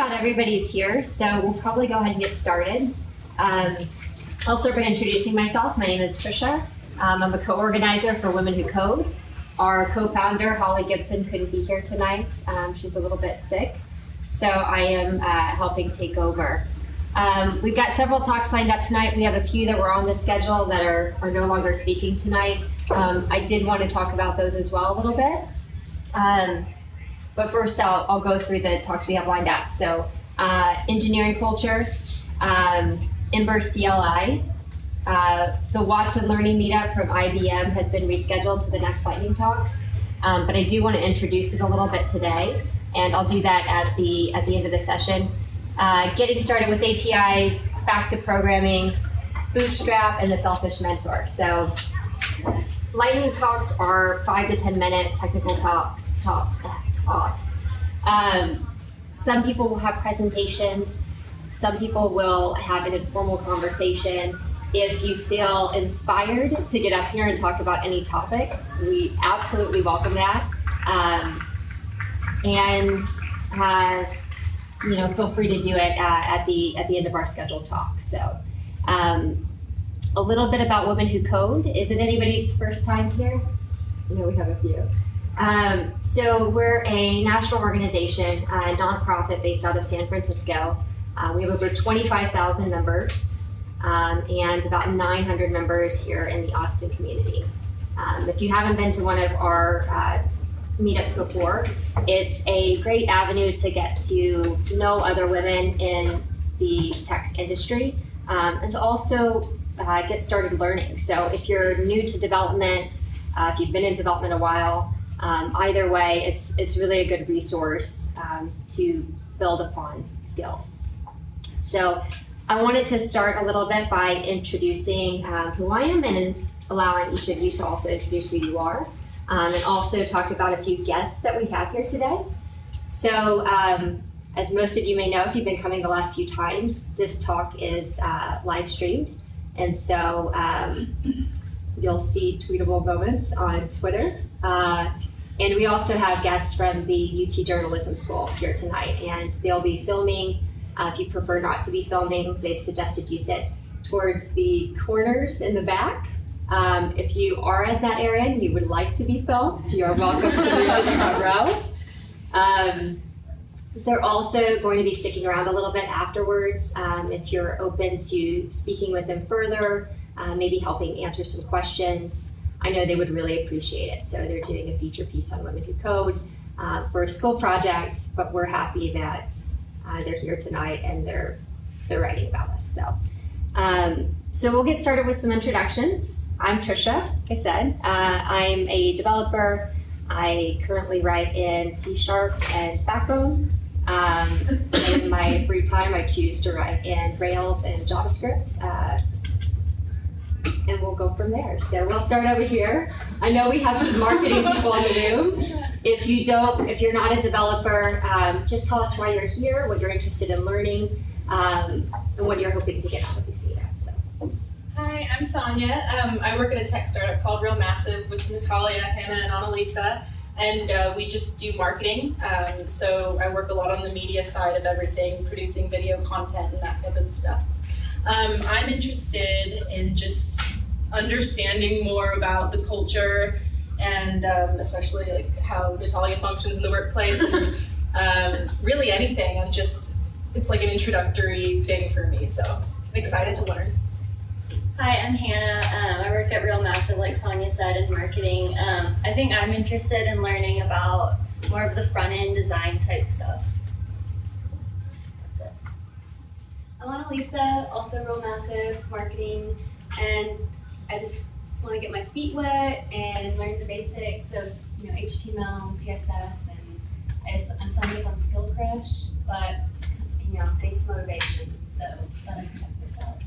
about everybody's here, so we'll probably go ahead and get started. I'll start by introducing myself. My name is Trisha. I'm a co-organizer for Women Who Code. Our co-founder, Holly Gibson, couldn't be here tonight. She's a little bit sick, so I am helping take over. We've got several talks lined up tonight. We have a few that were on the schedule that are no longer speaking tonight. I did want to talk about those as well a little bit. But first, I'll go through the talks we have lined up. So, engineering culture, Ember CLI, the Watson Learning Meetup from IBM has been rescheduled to the next lightning talks. But I do want to introduce it a little bit today, and I'll do that at the end of the session. Getting started with APIs, back to programming, Bootstrap, and the Selfish Mentor. So, lightning talks are 5 to 10 minute technical talks. Some people will have presentations. Some people will have an informal conversation. If you feel inspired to get up here and talk about any topic, we absolutely welcome that. Feel free to do it at the end of our scheduled talk. So, a little bit about Women Who Code. Is it anybody's first time here? I know we have a few. So we're a national organization, a nonprofit based out of San Francisco. We have over 25,000 members and about 900 members here in the Austin community. If you haven't been to one of our meetups before, it's a great avenue to get to know other women in the tech industry and to also get started learning. So if you're new to development, if you've been in development a while, either way, it's really a good resource to build upon skills. So I wanted to start a little bit by introducing who I am and allowing each of you to also introduce who you are, and also talk about a few guests that we have here today. So as most of you may know, if you've been coming the last few times, this talk is live streamed. And so you'll see tweetable moments on Twitter. And we also have guests from the UT Journalism School here tonight, and they'll be filming. If you prefer not to be filming, they've suggested you sit towards the corners in the back. If you are at that area and you would like to be filmed, you're welcome to move to the front row. They're also going to be sticking around a little bit afterwards. If you're open to speaking with them further, maybe helping answer some questions, I know they would really appreciate it. So they're doing a feature piece on Women Who Code for a school project, but we're happy that they're here tonight and they're writing about us. So we'll get started with some introductions. I'm Trisha, like I said. I'm a developer. I currently write in C# and Backbone. In my free time, I choose to write in Rails and JavaScript, and we'll go from there. So we'll start over here. I know we have some marketing people in the room. If you're not a developer, just tell us why you're here, what you're interested in learning, and what you're hoping to get out of these meetups. So. Hi, I'm Sonia. I work at a tech startup called Real Massive with Natalia, Hannah, and Annalisa. And we just do marketing. So I work a lot on the media side of everything, producing video content and that type of stuff. I'm interested in just understanding more about the culture and especially like how Natalia functions in the workplace and really anything. It's like an introductory thing for me. So I'm excited to learn. Hi, I'm Hannah. I work at Real Massive, like Sonia said, in marketing. I think I'm interested in learning about more of the front-end design type stuff. That's it. I'm Annalisa, also Real Massive, marketing, and I just want to get my feet wet and learn the basics of HTML and CSS, and I'm signing up on Skill Crush, but it takes motivation, so glad I can check this out.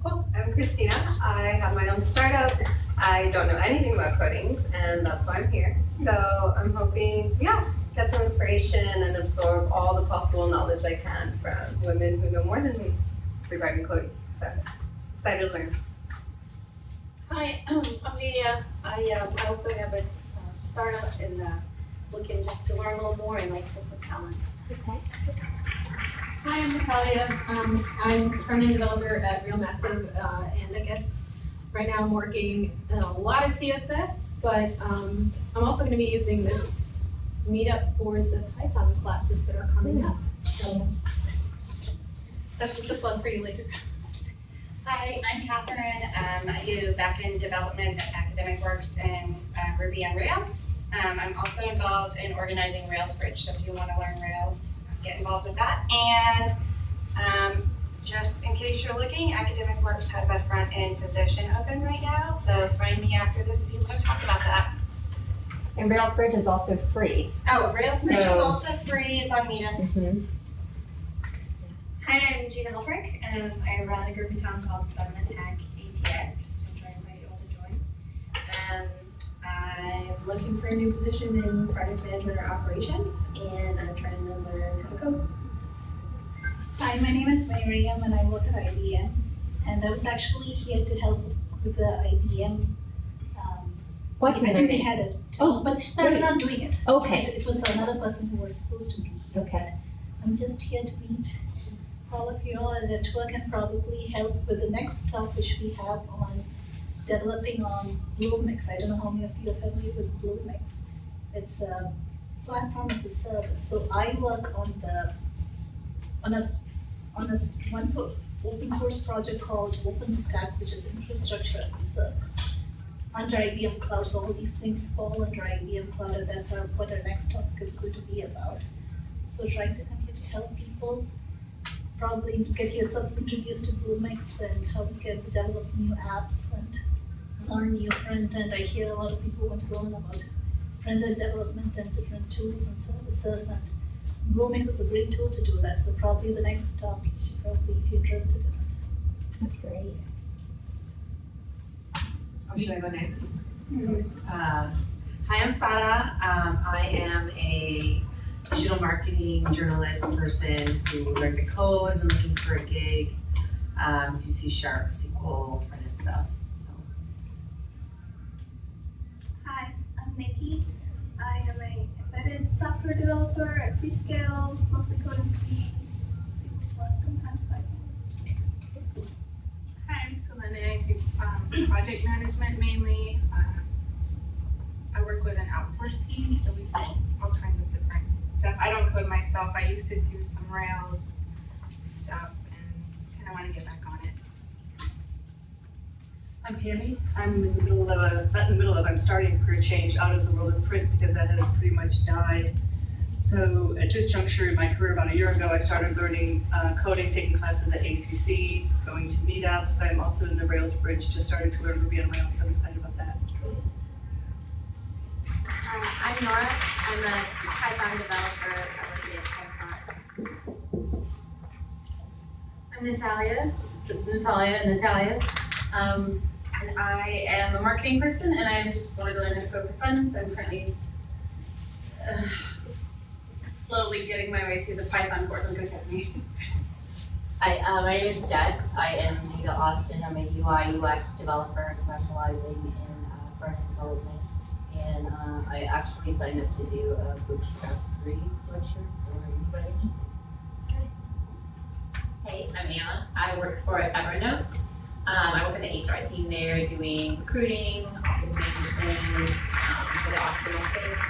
Cool. I'm Christina. I have my own startup. I don't know anything about coding, and that's why I'm here. So I'm hoping, get some inspiration and absorb all the possible knowledge I can from women who know more than me regarding coding. So excited to learn. Hi, I'm Lydia. I also have a startup in looking just to learn a little more and also for talent. Okay. Hi, I'm Natalia. I'm a front-end developer at Real Massive, and I guess right now I'm working in a lot of CSS, but I'm also going to be using this meetup for the Python classes that are coming up. So that's just a plug for you later. Hi, I'm Catherine. I do backend development at Academic Works in Ruby on Rails. I'm also involved in organizing Rails Bridge, so if you want to learn Rails, get involved with that. And just in case you're looking, Academic Works has a front-end position open right now, so find me after this if you want to talk about that. And Rails Bridge is also free. Oh, Rails Bridge is So- also free. It's on Meetup. Mm-hmm. Hi, I'm Gina Helfrich, and I run a group in town called Feminist Hack ATX, which I invite you all to join. I'm looking for a new position in project management or operations, and I'm trying to learn how to code. Hi, my name is Miriam and I work at IBM, and I was actually here to help with the IBM. What's I the think they name? had a Oh, talk, but no, great. we're not doing it. Okay. It was another person who was supposed to be here. Okay. I'm just here to meet all of you all and network and probably help with the next talk which we have on developing on Bluemix. I don't know how many of you are familiar with Bluemix. It's a platform as a service. So I work on one open source project called OpenStack, which is infrastructure as a service. Under IBM Cloud, so all these things fall under IBM Cloud, and that's what our next topic is going to be about. So trying to come here to help people, probably get yourself introduced to Bluemix and how we can develop new apps and learn new front-end. I hear a lot of people want to learn about front-end development and different tools and services, and Bluemix is a great tool to do that. So probably the next talk, you should probably, if you're interested in it. That's great. Oh, should I go next? Hi, I'm Sada. I am a digital marketing journalist person who learned to code, been looking for a gig, do C#, SQL, front-end stuff. Hi, I'm Nikki. I am an embedded software developer at Freescale, mostly code in C, C++, sometimes Python. Hi, I'm Selena. I do project management mainly. I work with an outsourced team, so we do all kinds of different stuff. I don't code myself. I used to do some Rails stuff and kind of want to get back on it. I'm Tammy. I'm in the middle of I'm starting a career change out of the world of print because that had pretty much died. So at this juncture in my career about a year ago, I started learning coding, taking classes at ACC, going to meetups. I'm also in the Rails Bridge, just starting to learn Ruby on Rails, so I'm excited about that. I'm Nora. I'm a Python developer. I work at Python. I'm Natalia. It's Natalia. And I am a marketing person, and I just wanted to learn how to code for fun, so I'm currently slowly getting my way through the Python course on Codecademy. Hi, my name is Jess. I am new to Austin. I'm a UI UX developer specializing in front-end development. And I actually signed up to do a Bootstrap 3 lecture for anybody interested. Hey, I'm Anna. I work for Evernote. I work in the HR team there doing recruiting, office management for the Austin office.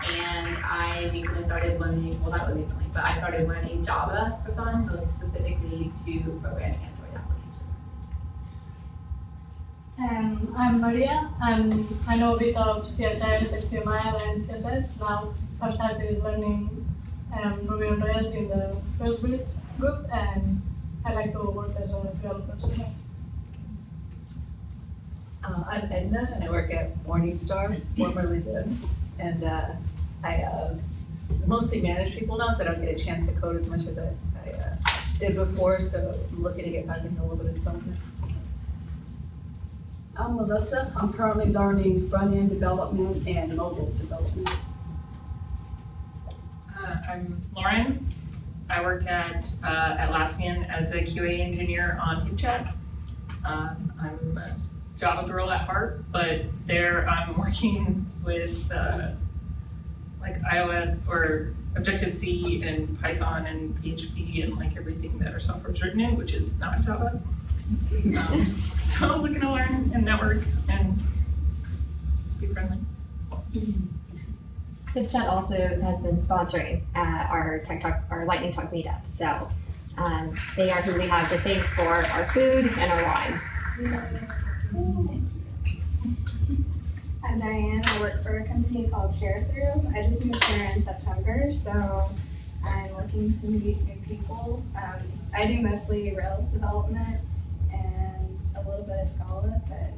And I recently started learning, well not recently, but I started learning Java for fun, most specifically to program Android applications. I'm Maria. I know a bit of CSS, HTML, and CSS. Now I've started learning Ruby on Rails in the Rails Bridge group, and I like to work as a developer. So I'm Edna, and I work at Morningstar, formerly Liv, and I mostly manage people now, so I don't get a chance to code as much as I did before, so I'm looking to get back into a little bit of development. I'm Melissa. I'm currently learning front-end development and mobile development. I'm Lauren. I work at Atlassian as a QA engineer on HipChat. I'm a Java girl at heart, but there I'm working with like iOS or Objective-C and Python and PHP and like everything that our software is written in, which is not Java. So we're gonna learn and network and be friendly. HipChat also has been sponsoring our Tech Talk, our Lightning Talk meetup. So they are who we have to thank for our food and our wine. I'm Diane. I work for a company called Share Through. I just moved here in September, so I'm looking to meet new people. I do mostly Rails development and a little bit of Scala, but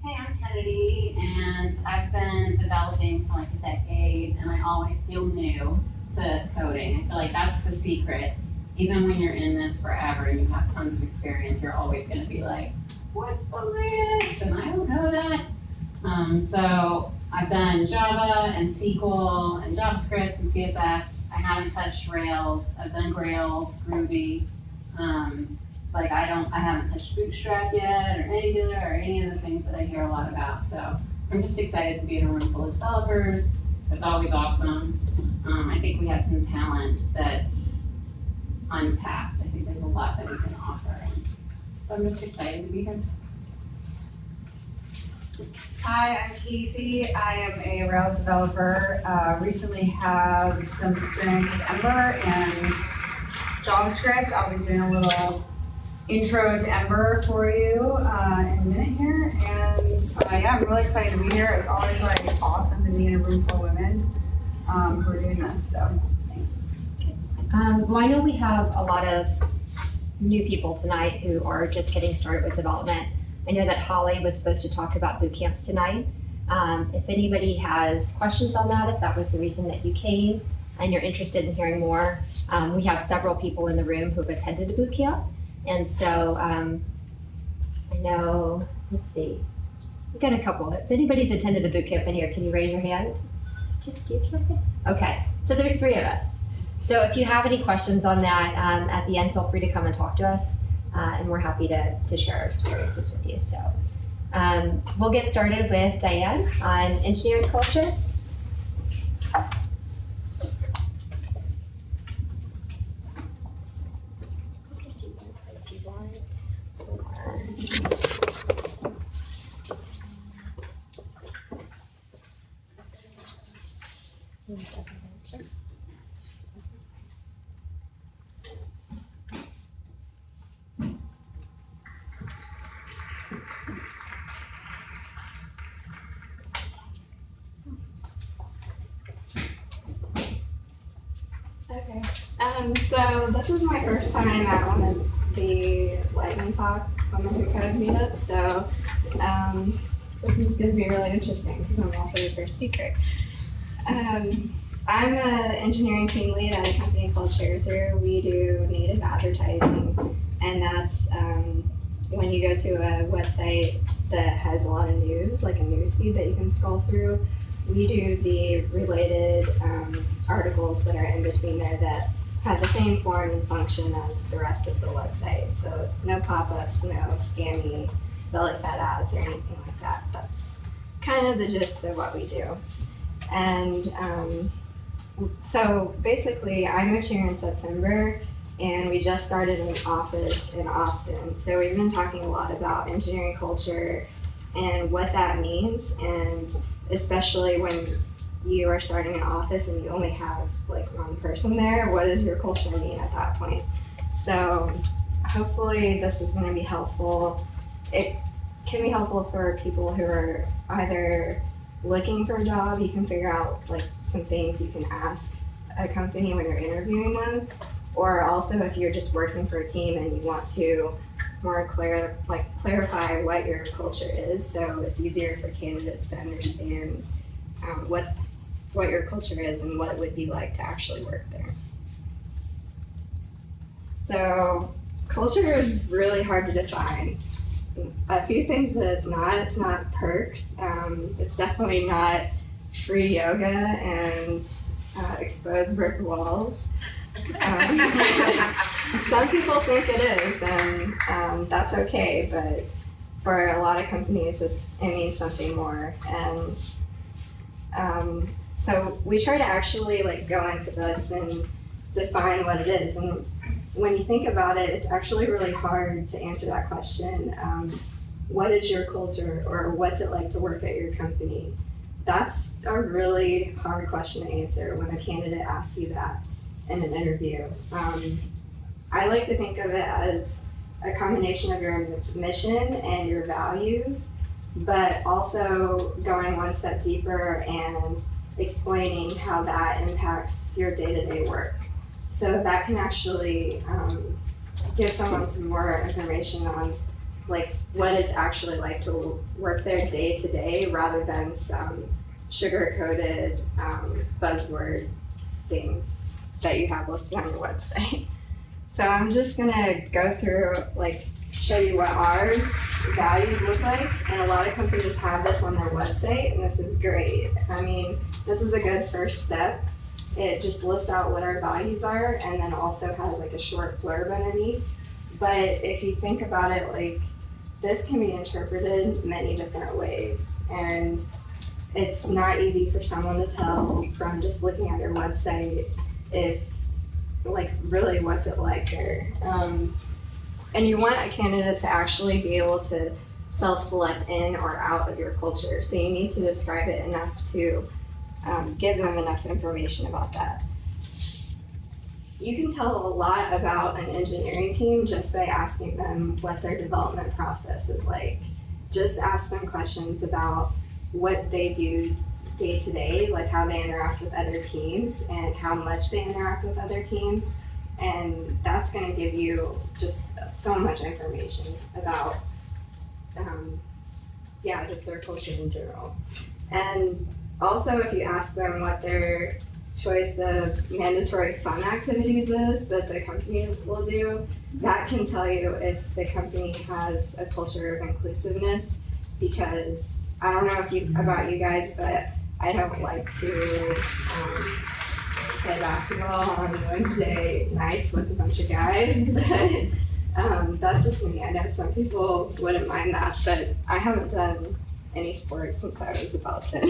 Hey, I'm Kennedy, and I've been developing for like a decade, and I always feel new to coding. I feel like that's the secret. Even when you're in this forever and you have tons of experience, you're always going to be like, what's the latest? And I don't know that. So I've done Java and SQL and JavaScript and CSS. I haven't touched Rails. I've done Grails, Groovy. Like I haven't touched Bootstrap yet, or Angular, or any of the things that I hear a lot about. So I'm just excited to be in a room full of developers. It's always awesome. I think we have some talent that's untapped. I think there's a lot that we can offer. So I'm just excited to be here. Hi, I'm Casey. I am a Rails developer. Recently have some experience with Ember and JavaScript. I'll be doing a little intro to Ember for you in a minute here. And yeah, I'm really excited to be here. It's always like awesome to be in a room full of women who are doing this. So thanks. Well, I know we have a lot of new people tonight who are just getting started with development. I know that Holly was supposed to talk about boot camps tonight. If anybody has questions on that, if that was the reason that you came and you're interested in hearing more, we have several people in the room who have attended a boot camp. And so I know, let's see, we've got a couple. If anybody's attended a boot camp in here, can you raise your hand? Just you, okay, so there's 3 of us. So if you have any questions on that, at the end, feel free to come and talk to us, and we're happy to share our experiences with you. So we'll get started with Diane on engineering culture. okay. So this is my first time at one of the Lightning Talk on the Who Code meetup. So this is going to be really interesting because I'm also the first speaker. I'm an engineering team lead at a company called Share Through. We do native advertising, and that's when you go to a website that has a lot of news, like a news feed that you can scroll through. We do the related articles that are in between there that have the same form and function as the rest of the website. So no pop-ups, no scammy belly fat ads or anything like that. That's kind of the gist of what we do. And so basically I moved here in September and we just started an office in Austin. So we've been talking a lot about engineering culture and what that means, and especially when you are starting an office and you only have like one person there, what does your culture mean at that point? So hopefully this is going to be helpful. It can be helpful for people who are either looking for a job. You can figure out like some things you can ask a company when you're interviewing them, or also if you're just working for a team and you want to more clarify what your culture is, so it's easier for candidates to understand what your culture is and what it would be like to actually work there. So culture is really hard to define. A few things that it's not perks. It's definitely not free yoga and exposed brick walls. Some people think it is, and that's okay, but for a lot of companies, it means something more. And so we try to actually like go into this and define what it is. And when you think about it, it's actually really hard to answer that question. What is your culture, or what's it like to work at your company? That's a really hard question to answer when a candidate asks you that in an interview. I like to think of it as a combination of your mission and your values, but also going one step deeper and explaining how that impacts your day-to-day work. So that can actually give someone some more information on like what it's actually like to work there day to day, rather than some sugar-coated buzzword things that you have listed on your website. So I'm just gonna go through, like, show you what our values look like. And a lot of companies have this on their website, and this is great. I mean, this is a good first step. It just lists out what our values are, and then also has like a short blurb underneath. But if you think about it, like, this can be interpreted many different ways. And it's not easy for someone to tell from just looking at your website if, like, really what's it like there. And you want a candidate to actually be able to self-select in or out of your culture. So you need to describe it enough to give them enough information about that. You can tell a lot about an engineering team just by asking them what their development process is like. Just ask them questions about what they do day to day, like how they interact with other teams and how much they interact with other teams. And that's going to give you just so much information about, just their culture in general. And also, if you ask them what their choice of mandatory fun activities is that the company will do, that can tell you if the company has a culture of inclusiveness. Because I don't know about you guys, but I don't like to play basketball on Wednesday nights with a bunch of guys. But that's just me. I know some people wouldn't mind that, but I haven't done any sports since I was about 10.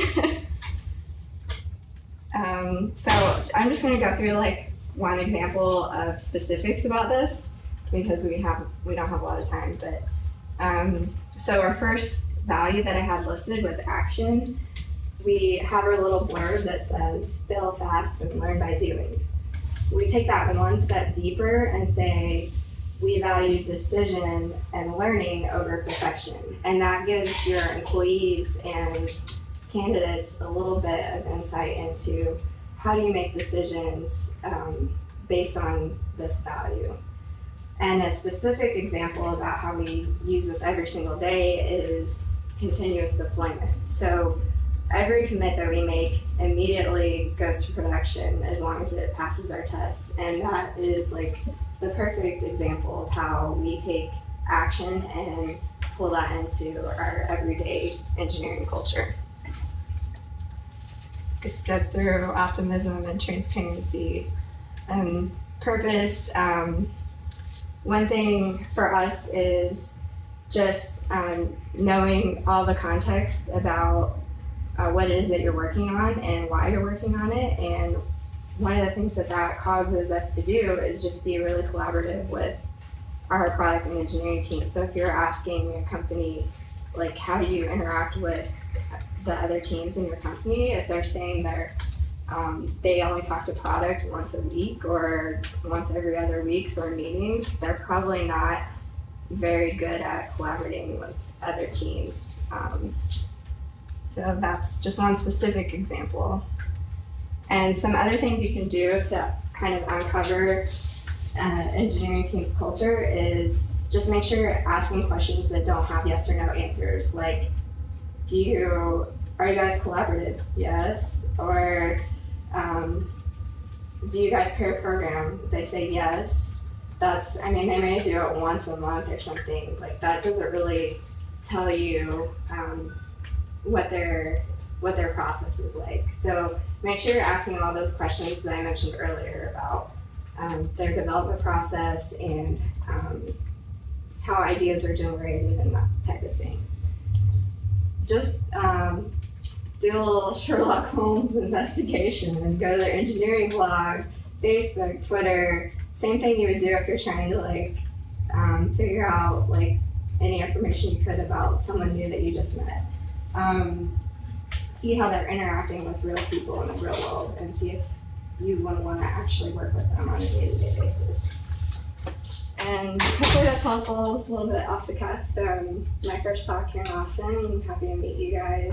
So I'm just going to go through like one example of specifics about this because we don't have a lot of time. But so our first value that I had listed was action. We have our little blurb that says fail fast and learn by doing. We take that one step deeper and say we value decision and learning over perfection. And that gives your employees and candidates a little bit of insight into how do you make decisions based on this value. And a specific example about how we use this every single day is continuous deployment. So every commit that we make immediately goes to production as long as it passes our tests. And that is like the perfect example of how we take action and pull that into our everyday engineering culture. Just get through optimism and transparency and purpose. One thing for us is just knowing all the context about what it is that you're working on and why you're working on it. And one of the things that causes us to do is just be really collaborative with our product and engineering team. So if you're asking a company, like, how do you interact with the other teams in your company, if they're saying they only talk to product once a week or once every other week for meetings, they're probably not very good at collaborating with other teams. So that's just one specific example. And some other things you can do to kind of uncover engineering team's culture is just make sure you're asking questions that don't have yes or no answers. Like, are you guys collaborative? Yes. Or do you guys pair program? They say yes. They may do it once a month or something. Like, that doesn't really tell you what their process is like. So make sure you're asking all those questions that I mentioned earlier about their development process and how ideas are generated and that type of thing. Just do a little Sherlock Holmes investigation and go to their engineering blog, Facebook, Twitter. Same thing you would do if you're trying to like figure out like any information you could about someone new that you just met. See how they're interacting with real people in the real world and see if you want to actually work with them on a day-to-day basis. And hopefully that's helpful. It's a little bit off the cuff. My first talk here in Austin. I'm happy to meet you guys.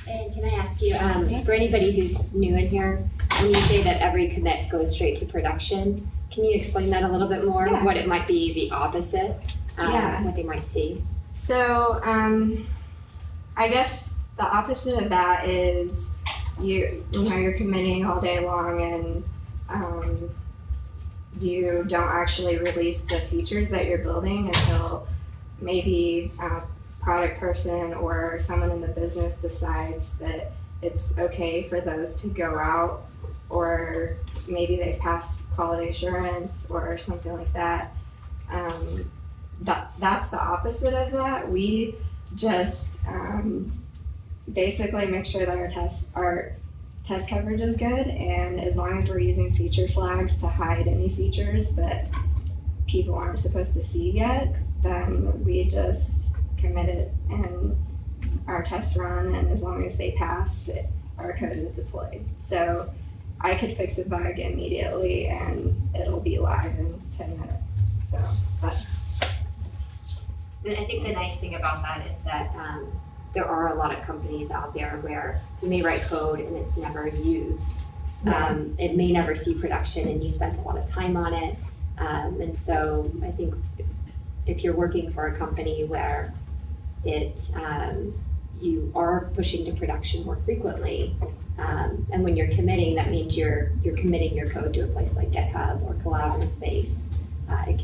And can I ask you, for anybody who's new in here, when you say that every commit goes straight to production, can you explain that a little bit more? Yeah. What it might be the opposite, what they might see? So I guess the opposite of that is you're committing all day long and you don't actually release the features that you're building until maybe a product person or someone in the business decides that it's okay for those to go out, or maybe they pass quality assurance or something like that. That's the opposite of that. We just basically make sure that our test coverage is good, and as long as we're using feature flags to hide any features that people aren't supposed to see yet, then we just commit it and our tests run, and as long as they pass, our code is deployed. So I could fix a bug immediately and it'll be live in 10 minutes. So that's... I think the nice thing about that is that there are a lot of companies out there where you may write code and it's never used. It may never see production and you spent a lot of time on it. And so I think if you're working for a company where you are pushing to production more frequently, and when you're committing, that means you're committing your code to a place like GitHub or collaborative space. It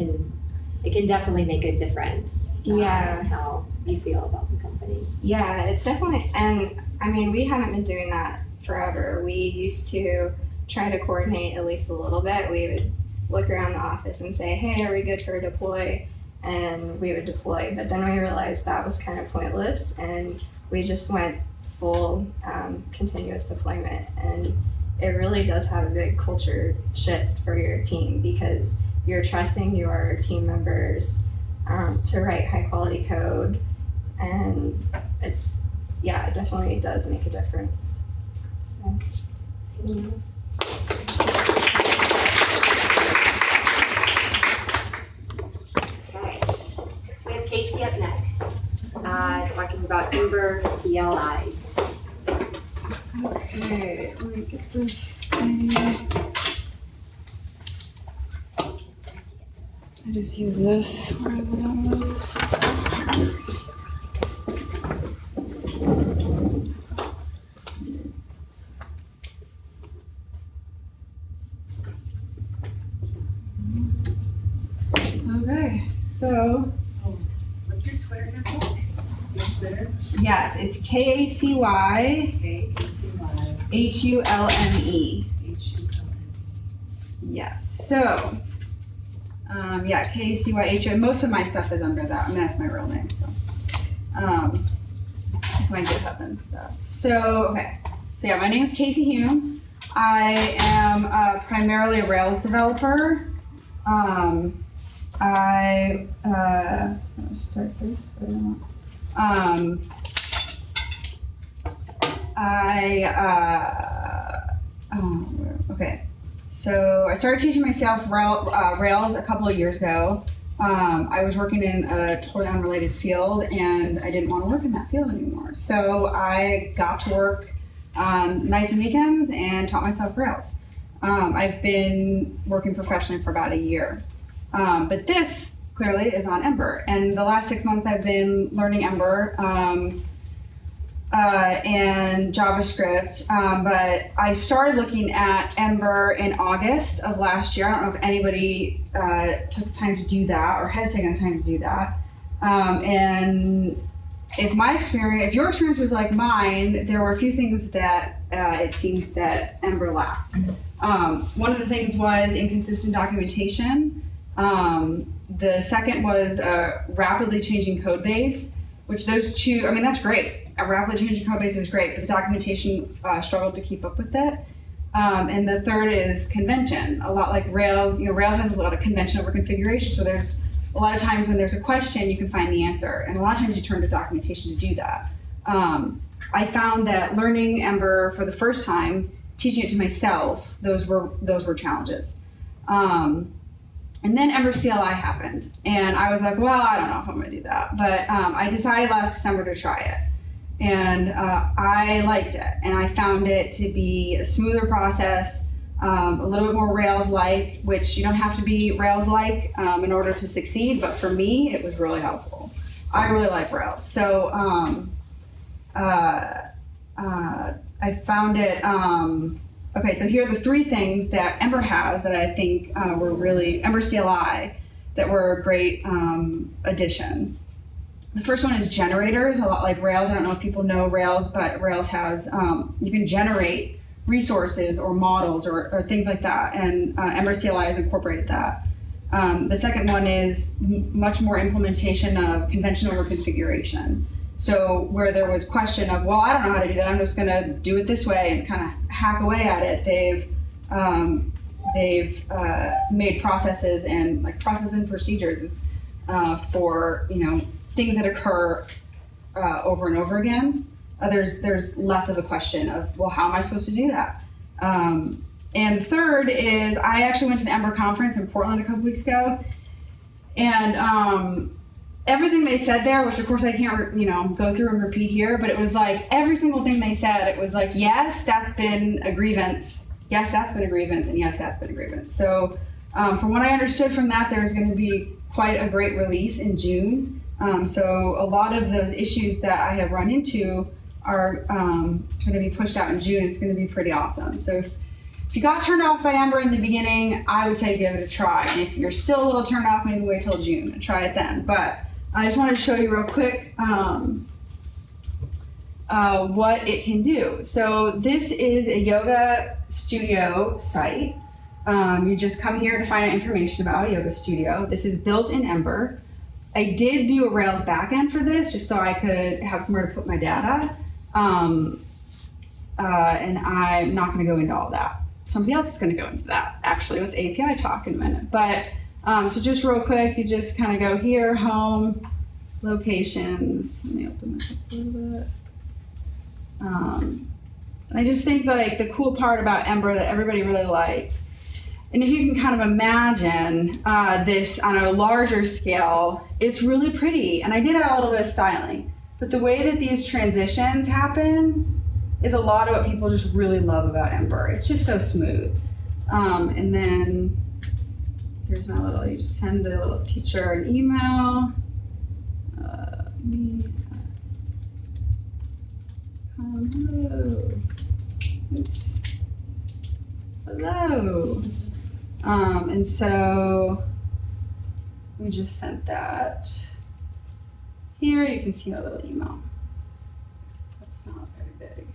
can definitely make a difference in how you feel about the company. Yeah, it's definitely, and I mean, we haven't been doing that forever. We used to try to coordinate at least a little bit. We would look around the office and say, hey, are we good for a deploy? And we would deploy, but then we realized that was kind of pointless, and we just went full continuous deployment. And it really does have a big culture shift for your team, because you're trusting your team members to write high quality code, and it definitely does make a difference. So, we have Casey up next, talking about Ember CLI. Okay, let me get this thing. I just use this wherever that was. Okay, so. What's your Twitter handle? Your Twitter? Yes, it's KACY. HULME. Yes. So, KACYHU. Most of my stuff is under that, and that's my real name. So, my GitHub and stuff. So, okay. So yeah, my name is Casey Hume. I am primarily a Rails developer. I'm gonna start this. Okay. So I started teaching myself Rails a couple of years ago. I was working in a totally unrelated field, and I didn't want to work in that field anymore. So I got to work on nights and weekends and taught myself Rails. I've been working professionally for about a year. But this clearly is on Ember. And the last 6 months I've been learning Ember and JavaScript. But I started looking at Ember in August of last year. I don't know if anybody took time to do that or has taken time to do that. And if your experience was like mine, there were a few things that it seemed that Ember lacked. One of the things was inconsistent documentation. The second was a rapidly changing code base, which those two, I mean, that's great. A rapidly changing code base is great, but the documentation struggled to keep up with it. And the third is convention. A lot like Rails, Rails has a lot of convention over configuration. So there's a lot of times when there's a question, you can find the answer. And a lot of times you turn to documentation to do that. I found that learning Ember for the first time, teaching it to myself, those were challenges. And then Ember CLI happened. And I was like, well, I don't know if I'm gonna do that. But I decided last December to try it. And I liked it. And I found it to be a smoother process, a little bit more Rails-like, which you don't have to be Rails-like in order to succeed. But for me, it was really helpful. I really like Rails. So I found it, okay, so here are the three things that Ember has that I think were really, Ember CLI, that were a great addition. The first one is generators, a lot like Rails. I don't know if people know Rails, but Rails has, you can generate resources or models or things like that, and Ember CLI has incorporated that. The second one is much more implementation of convention over configuration. So where there was question of, well, I don't know how to do that, I'm just gonna do it this way and kind of hack away at it, they've made processes and processes and procedures for things that occur over and over again. There's less of a question of, well, how am I supposed to do that? And the third is, I actually went to the Ember conference in Portland a couple weeks ago, and everything they said there, which of course I can't, go through and repeat here, but it was like every single thing they said, it was like, yes, that's been a grievance. Yes, that's been a grievance, and yes, that's been a grievance. So from what I understood from that, there's going to be quite a great release in June. So a lot of those issues that I have run into are going to be pushed out in June. It's going to be pretty awesome. So if you got turned off by Ember in the beginning, I would say give it a try. And if you're still a little turned off, maybe wait till June and try it then. But I just wanted to show you real quick what it can do. So this is a yoga studio site. You just come here to find out information about a yoga studio. This is built in Ember. I did do a Rails backend for this just so I could have somewhere to put my data. And I'm not going to go into all that. Somebody else is going to go into that, actually, with API talk in a minute. But so just real quick, you just kind of go here, home, locations. Let me open this up a little bit. I just think the cool part about Ember that everybody really likes, and if you can kind of imagine this on a larger scale, it's really pretty. And I did add a little bit of styling, but the way that these transitions happen is a lot of what people just really love about Ember. It's just so smooth. And then here's my little, you just send a little teacher an email. Hello. Oops. Hello. And so we just sent that. Here you can see my little email. That's not very big.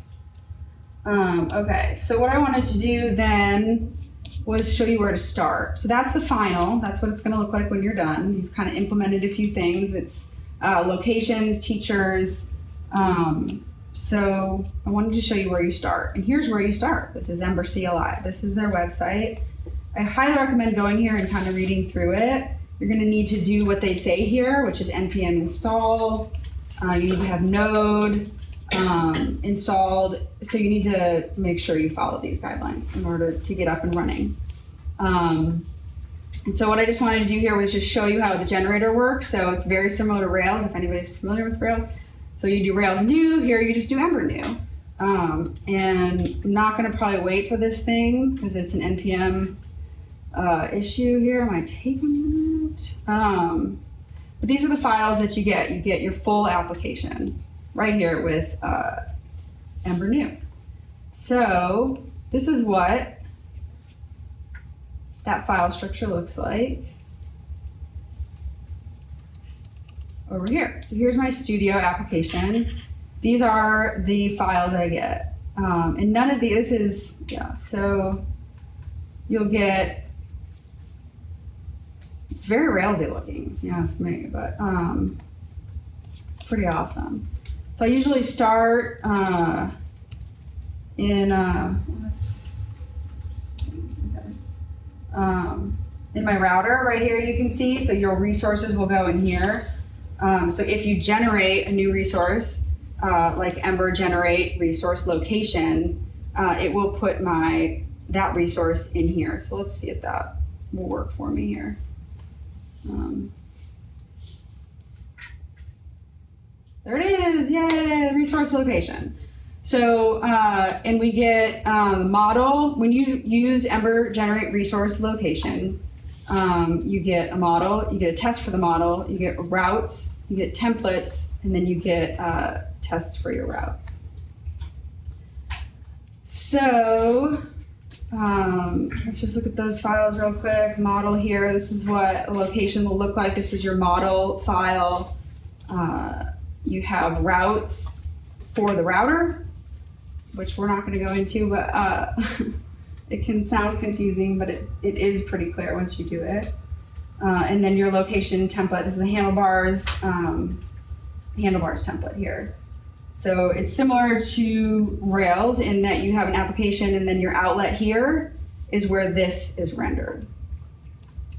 Okay, so what I wanted to do then was show you where to start. So that's the final. That's what it's going to look like when you're done. You've kind of implemented a few things. It's locations, teachers. So I wanted to show you where you start. And here's where you start. This is Ember CLI. This is their website. I highly recommend going here and kind of reading through it. You're going to need to do what they say here, which is npm install. You need to have Node installed. So you need to make sure you follow these guidelines in order to get up and running. And so what I just wanted to do here was just show you how the generator works. So it's very similar to Rails, if anybody's familiar with Rails. So you do Rails new, here you just do Ember new. And I'm not going to probably wait for this thing because it's an npm issue here. It might take a minute. But these are the files that you get. You get your full application right here with Ember new. So this is what that file structure looks like over here. So here's my studio application. These are the files I get. And none of these is, yeah, so you'll get, it's very Railsy looking, if you ask me, but it's pretty awesome. So I usually start in my router right here, you can see, so your resources will go in here. So if you generate a new resource, like Ember generate resource location, it will put that resource in here. So let's see if that will work for me here. There it is, yay, resource location. So, and we get model, when you use Ember generate resource location, you get a model, you get a test for the model, you get routes, you get templates, and then you get tests for your routes. So, let's just look at those files real quick. Model here, this is what a location will look like. This is your model file. You have routes for the router, which we're not going to go into, but it can sound confusing, but it is pretty clear once you do it. And then your location template, this is a handlebars template here. So it's similar to Rails in that you have an application and then your outlet here is where this is rendered.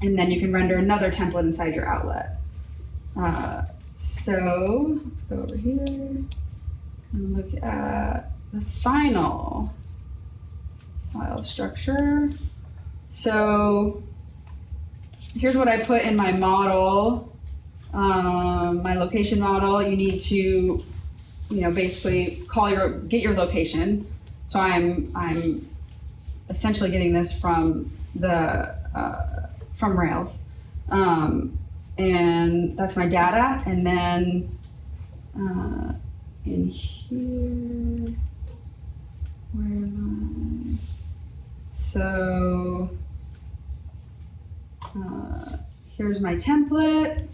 And then you can render another template inside your outlet. So let's go over here and look at the final file structure. So here's what I put in my model, my location model. You need to, basically get your location. So I'm essentially getting this from from Rails. And that's my data. And then in here, where am I? So here's my template.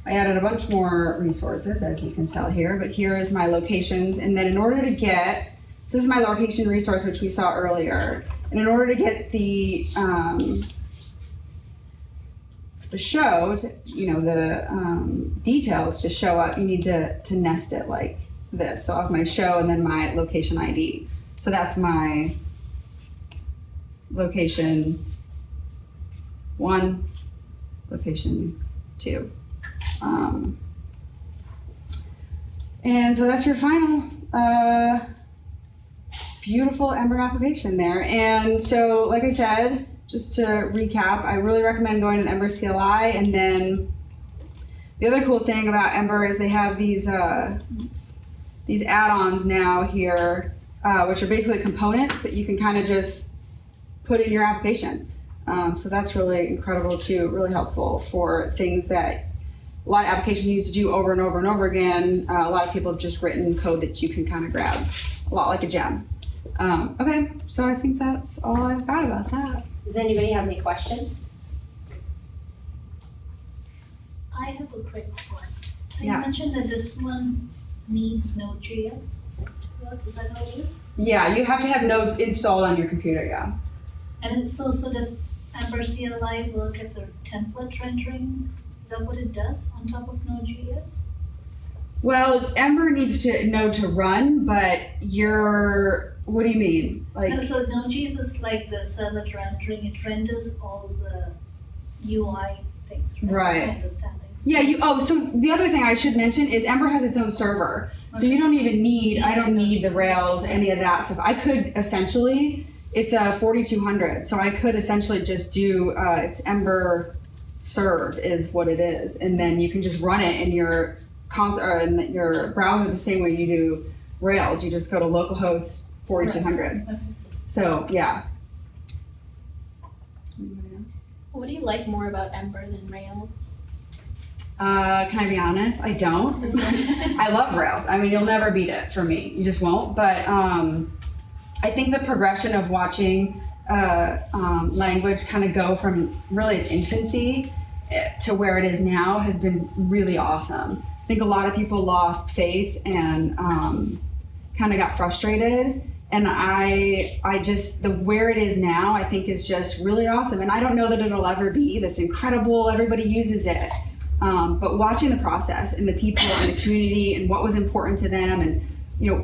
I added a bunch more resources, as you can tell here, but here is my locations. And then in order to get, so this is my location resource, which we saw earlier. And in order to get the show, the details to show up, you need to nest it like this. So I have my show and then my location ID. So that's my location 1, location 2. And so that's your final beautiful Ember application there. And so, like I said, just to recap, I really recommend going to the Ember CLI. And then the other cool thing about Ember is they have these add-ons now here, which are basically components that you can kind of just put in your application. So that's really incredible too, really helpful for things that a lot of applications needs to do over and over and over again. A lot of people have just written code that you can kind of grab, a lot like a gem. Okay, so I think that's all I've got about that. Does anybody have any questions? I have a quick one. So Yeah. you mentioned that this one needs Node.js to work. Is that how it is? Yeah, you have to have nodes installed on your computer, yeah. And so does Ember CLI work as a template rendering? Is that what it does on top of Node.js? Well, Ember needs to know to run, but what do you mean? No, so Node.js is like the servlet rendering. It renders all the UI things, right? Right. My understanding. Yeah, so the other thing I should mention is Ember has its own server. So you don't even need, I don't need the Rails, any of that stuff. I could essentially, it's a 4200, so I could essentially just do, it's Ember serve is what it is. And then you can just run it in your browser the same way you do Rails. You just go to localhost 4200. Okay. So, yeah. What do you like more about Ember than Rails? Can I be honest? I don't. I love Rails. I mean, you'll never beat it for me. You just won't. But I think the progression of watching language kind of go from really its infancy to where it is now has been really awesome. I think a lot of people lost faith and kind of got frustrated. And I just, where it is now, I think is just really awesome. And I don't know that it'll ever be this incredible, everybody uses it. But watching the process and the people and the community and what was important to them, and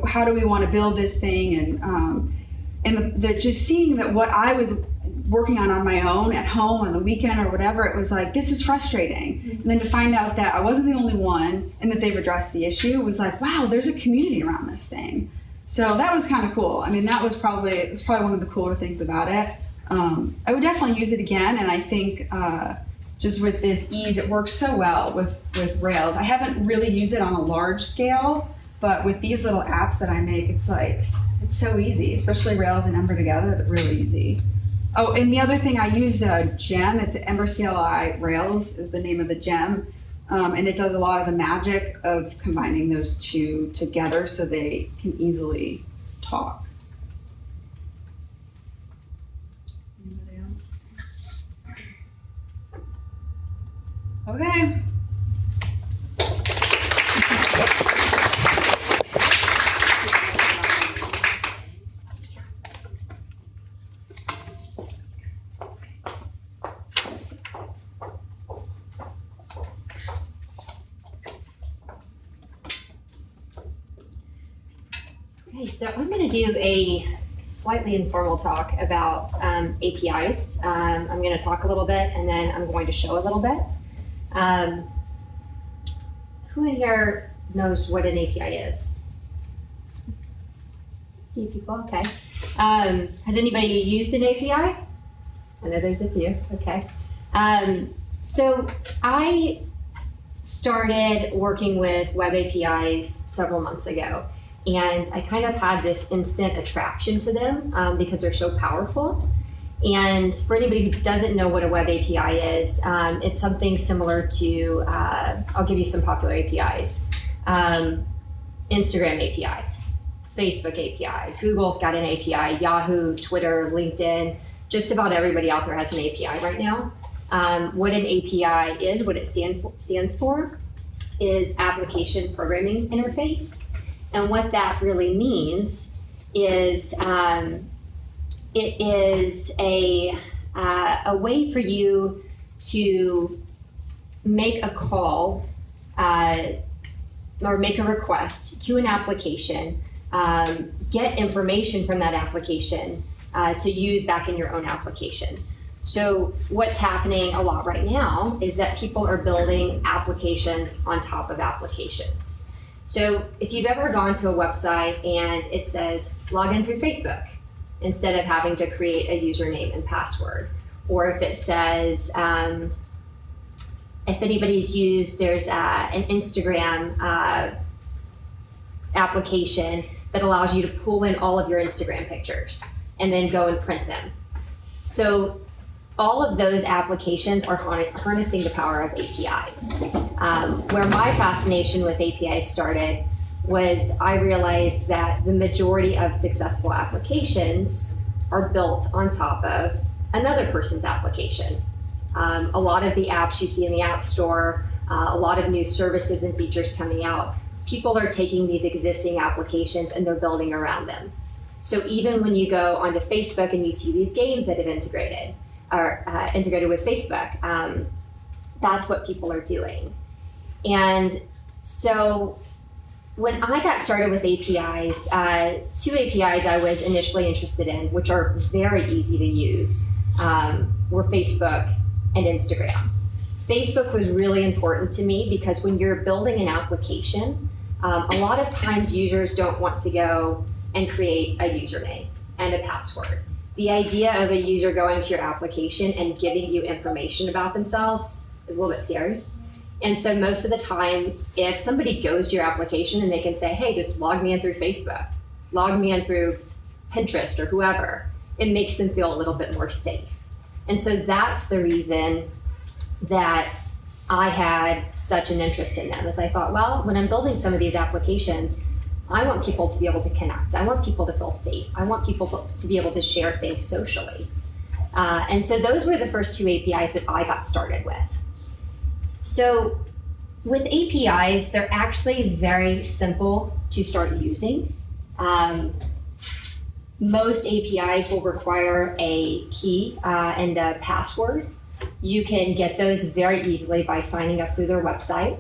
how do we want to build this thing, and just seeing that what I was working on my own at home on the weekend or whatever, it was like, this is frustrating. And then to find out that I wasn't the only one and that they've addressed the issue was like, wow, there's a community around this thing. So that was kind of cool. I mean, it was probably one of the cooler things about it. I would definitely use it again, and I think just with this ease, it works so well with Rails. I haven't really used it on a large scale, but with these little apps that I make, it's so easy, especially Rails and Ember together, they're really easy. Oh, and the other thing, I used a gem. It's Ember CLI Rails is the name of the gem. And it does a lot of the magic of combining those two together so they can easily talk. Okay. Okay, so I'm going to do a slightly informal talk about APIs. I'm going to talk a little bit, and then I'm going to show a little bit. Who in here knows what an API is? A few people, okay. Has anybody used an API? I know there's a few, okay. So I started working with web APIs several months ago. And I kind of had this instant attraction to them because they're so powerful. And for anybody who doesn't know what a web API is, it's something similar to, I'll give you some popular APIs. Instagram API, Facebook API, Google's got an API, Yahoo, Twitter, LinkedIn, just about everybody out there has an API right now. What an API is, what it stands for, is Application Programming Interface. And what that really means is it is a way for you to make a call or make a request to an application, get information from that application to use back in your own application. So what's happening a lot right now is that people are building applications on top of applications. So if you've ever gone to a website and it says log in through Facebook instead of having to create a username and password, or if it says, if anybody's used, there's an Instagram application that allows you to pull in all of your Instagram pictures and then go and print them. So all of those applications are harnessing the power of APIs. Where my fascination with APIs started was I realized that the majority of successful applications are built on top of another person's application. A lot of the apps you see in the App Store, a lot of new services and features coming out, people are taking these existing applications and they're building around them. So even when you go onto Facebook and you see these games that have integrated, are integrated with Facebook. That's what people are doing. And so when I got started with APIs, two APIs I was initially interested in, which are very easy to use, were Facebook and Instagram. Facebook was really important to me because when you're building an application, a lot of times users don't want to go and create a username and a password. The idea of a user going to your application and giving you information about themselves is a little bit scary. And so most of the time, if somebody goes to your application and they can say, hey, just log me in through Facebook, log me in through Pinterest or whoever, it makes them feel a little bit more safe. And so that's the reason that I had such an interest in them, is I thought, well, when I'm building some of these applications, I want people to be able to connect. I want people to feel safe. I want people to be able to share things socially. And so those were the first two APIs that I got started with. So with APIs, they're actually very simple to start using. Most APIs will require a key and a password. You can get those very easily by signing up through their website.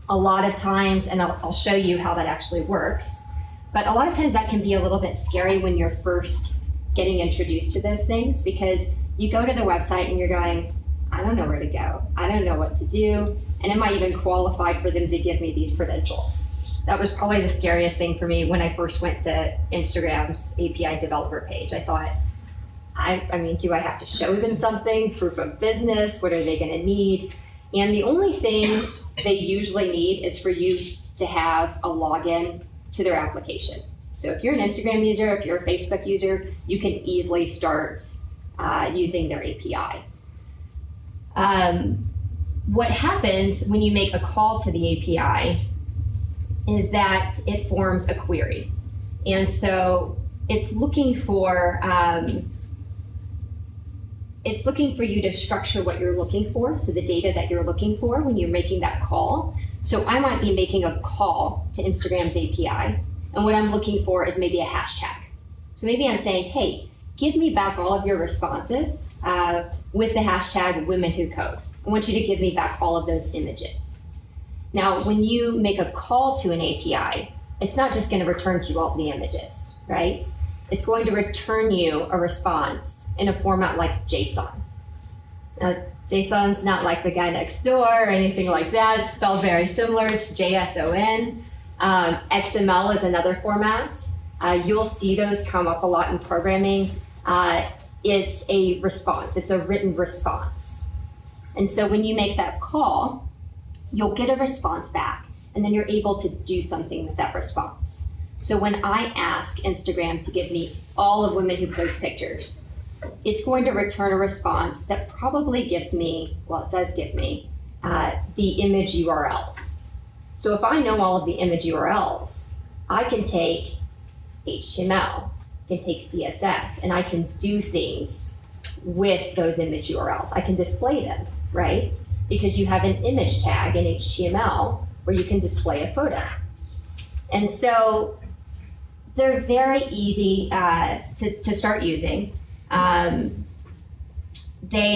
A lot of times, and I'll show you how that actually works, but a lot of times that can be a little bit scary when you're first getting introduced to those things, because you go to the website and you're going, I don't know where to go. I don't know what to do. And am I even qualified for them to give me these credentials? That was probably the scariest thing for me when I first went to Instagram's API developer page. I thought, I mean, do I have to show them something? Proof of business? What are they going to need? And the only thing they usually need is for you to have a login to their application. So if you're an Instagram user, if you're a Facebook user, you can easily start using their API. What happens when you make a call to the API is that it forms a query. And so it's looking for you to structure what you're looking for, so the data that you're looking for when you're making that call. So I might be making a call to Instagram's API, and what I'm looking for is maybe a hashtag. So maybe I'm saying, hey, give me back all of your responses with the hashtag women who code. I want you to give me back all of those images. Now, when you make a call to an API, it's not just going to return to you all the images, right? It's going to return you a response in a format like JSON. Now, JSON's not like the guy next door or anything like that. It's spelled very similar to JSON. XML is another format. You'll see those come up a lot in programming. It's a response. It's a written response. And so when you make that call, you'll get a response back, and then you're able to do something with that response. So when I ask Instagram to give me all of Women Who Code's pictures, it's going to return a response that probably gives me, well, it does give me, the image URLs. So if I know all of the image URLs, I can take HTML, I can take CSS, and I can do things with those image URLs. I can display them, right? Because you have an image tag in HTML where you can display a photo. And so they're very easy to start using. They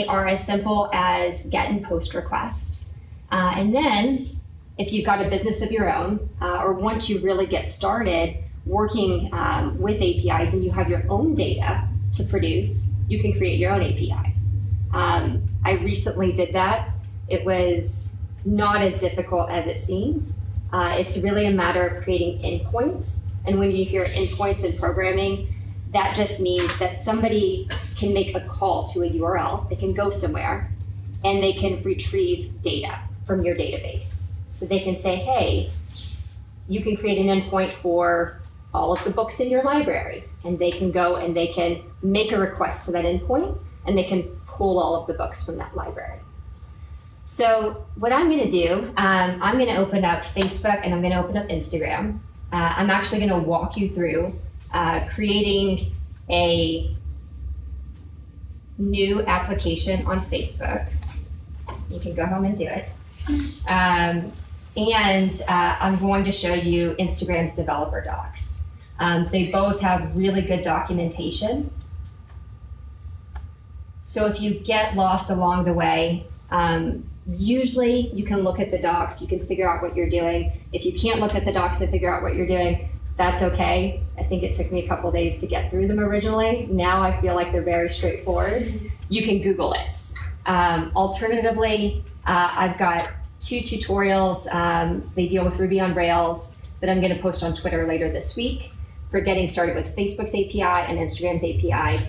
are as simple as get and post request. And then if you've got a business of your own, or once you really get started working with APIs and you have your own data to produce, you can create your own API. I recently did that. It was not as difficult as it seems. It's really a matter of creating endpoints. And when you hear endpoints in programming, that just means that somebody can make a call to a URL, they can go somewhere, and they can retrieve data from your database. So they can say, hey, you can create an endpoint for all of the books in your library, and they can go and they can make a request to that endpoint, and they can pull all of the books from that library. So what I'm going to do, I'm going to open up Facebook and I'm going to open up Instagram. I'm actually going to walk you through creating a new application on Facebook. You can go home and do it. And I'm going to show you Instagram's developer docs. They both have really good documentation. So if you get lost along the way, usually you can look at the docs, you can figure out what you're doing. If you can't look at the docs and figure out what you're doing, that's okay. I think it took me a couple days to get through them originally. Now I feel like they're very straightforward. You can Google it. Alternatively, I've got 2 tutorials. They deal with Ruby on Rails that I'm going to post on Twitter later this week for getting started with Facebook's API and Instagram's API.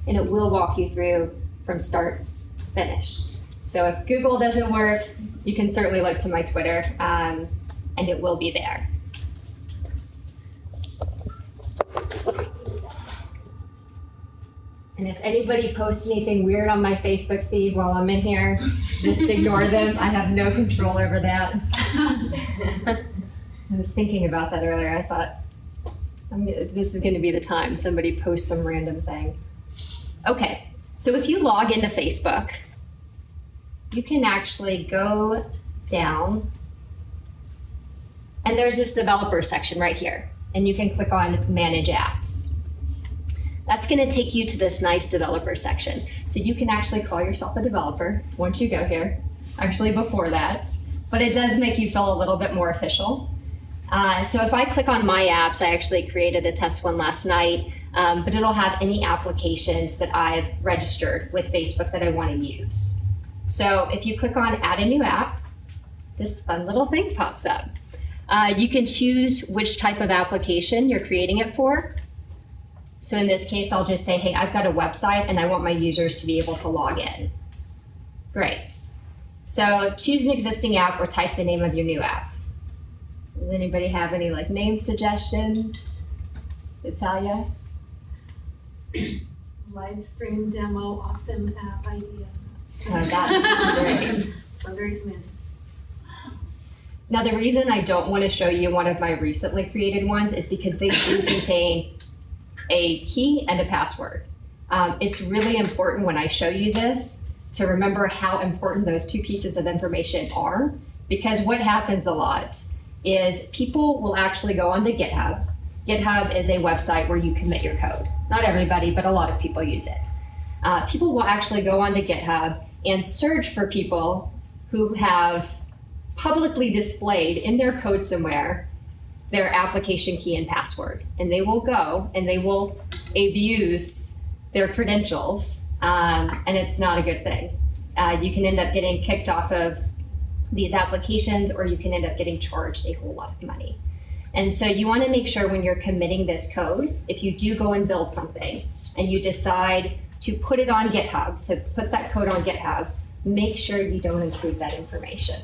And it will walk you through from start to finish. So if Google doesn't work, you can certainly look to my Twitter, and it will be there. And if anybody posts anything weird on my Facebook feed while I'm in here, just ignore them. I have no control over that. I was thinking about that earlier. I thought, this is going to be the time somebody posts some random thing. Okay, so if you log into Facebook, you can actually go down, and there's this developer section right here, and you can click on Manage Apps. that's going to take you to this nice developer section. So you can actually call yourself a developer once you go here, actually before that, but it does make you feel a little bit more official. So if I click on My Apps, I actually created a test one last night, but it'll have any applications that I've registered with Facebook that I want to use. So if you click on Add a New App, this fun little thing pops up. You can choose which type of application you're creating it for. So in this case, I'll just say, hey, I've got a website and I want my users to be able to log in. Great. So choose an existing app or type the name of your new app. Does anybody have any name suggestions? Natalia? Live stream demo, awesome app idea. Oh, that's great. So very semantic. Now, the reason I don't want to show you one of my recently created ones is because they do contain a key and a password. It's really important when I show you this to remember how important those two pieces of information are, because what happens a lot is people will actually go onto GitHub. GitHub is a website where you commit your code. Not everybody, but a lot of people use it. People will actually go onto GitHub and search for people who have publicly displayed in their code somewhere their application key and password. And they will go and they will abuse their credentials, and it's not a good thing. You can end up getting kicked off of these applications, or you can end up getting charged a whole lot of money. And so you want to make sure when you're committing this code, if you do go and build something and you decide to put it on GitHub, to put that code on GitHub, make sure you don't include that information.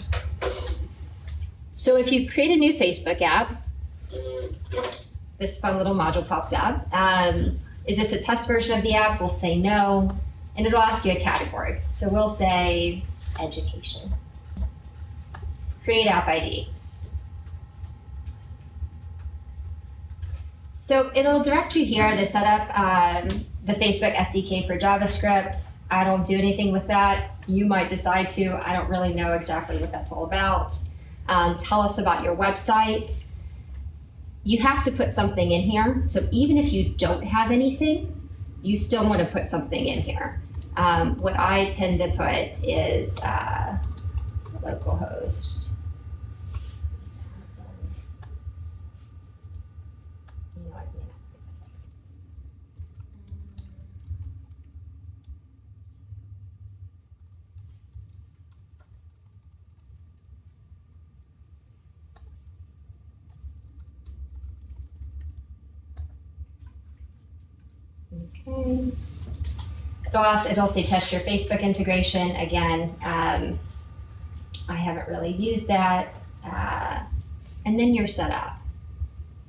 So if you create a new Facebook app, this fun little module pops up. Is this a test version of the app? We'll say no, and it'll ask you a category. So we'll say education. Create app ID. So it'll direct you here to set up the Facebook SDK for JavaScript. I don't do anything with that. You might decide to. I don't really know exactly what that's all about. Tell us about your website. You have to put something in here. So even if you don't have anything, you still want to put something in here. What I tend to put is localhost. Okay. It'll say test your Facebook integration. Again, I haven't really used that. And then you're set up.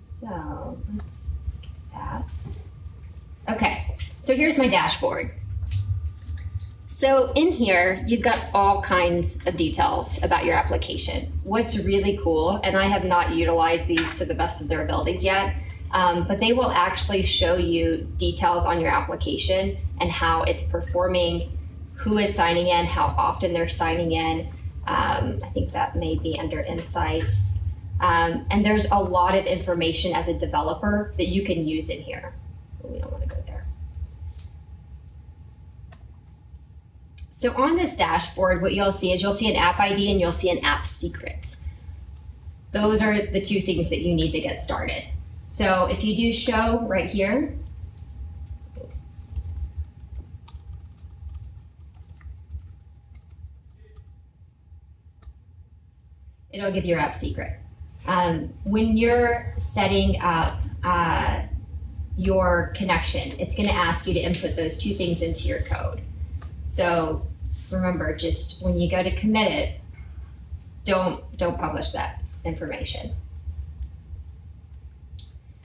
So let's skip that. Okay, so here's my dashboard. So in here, you've got all kinds of details about your application. What's really cool, and I have not utilized these to the best of their abilities yet, but they will actually show you details on your application and how it's performing, who is signing in, how often they're signing in. I think that may be under Insights. And there's a lot of information as a developer that you can use in here. We don't want to go there. So on this dashboard, what you'll see is you'll see an app ID and you'll see an app secret. Those are the two things that you need to get started. So if you do show right here, it'll give you your app secret. When you're setting up your connection, it's going to ask you to input those two things into your code. So remember, just when you go to commit it, don't publish that information.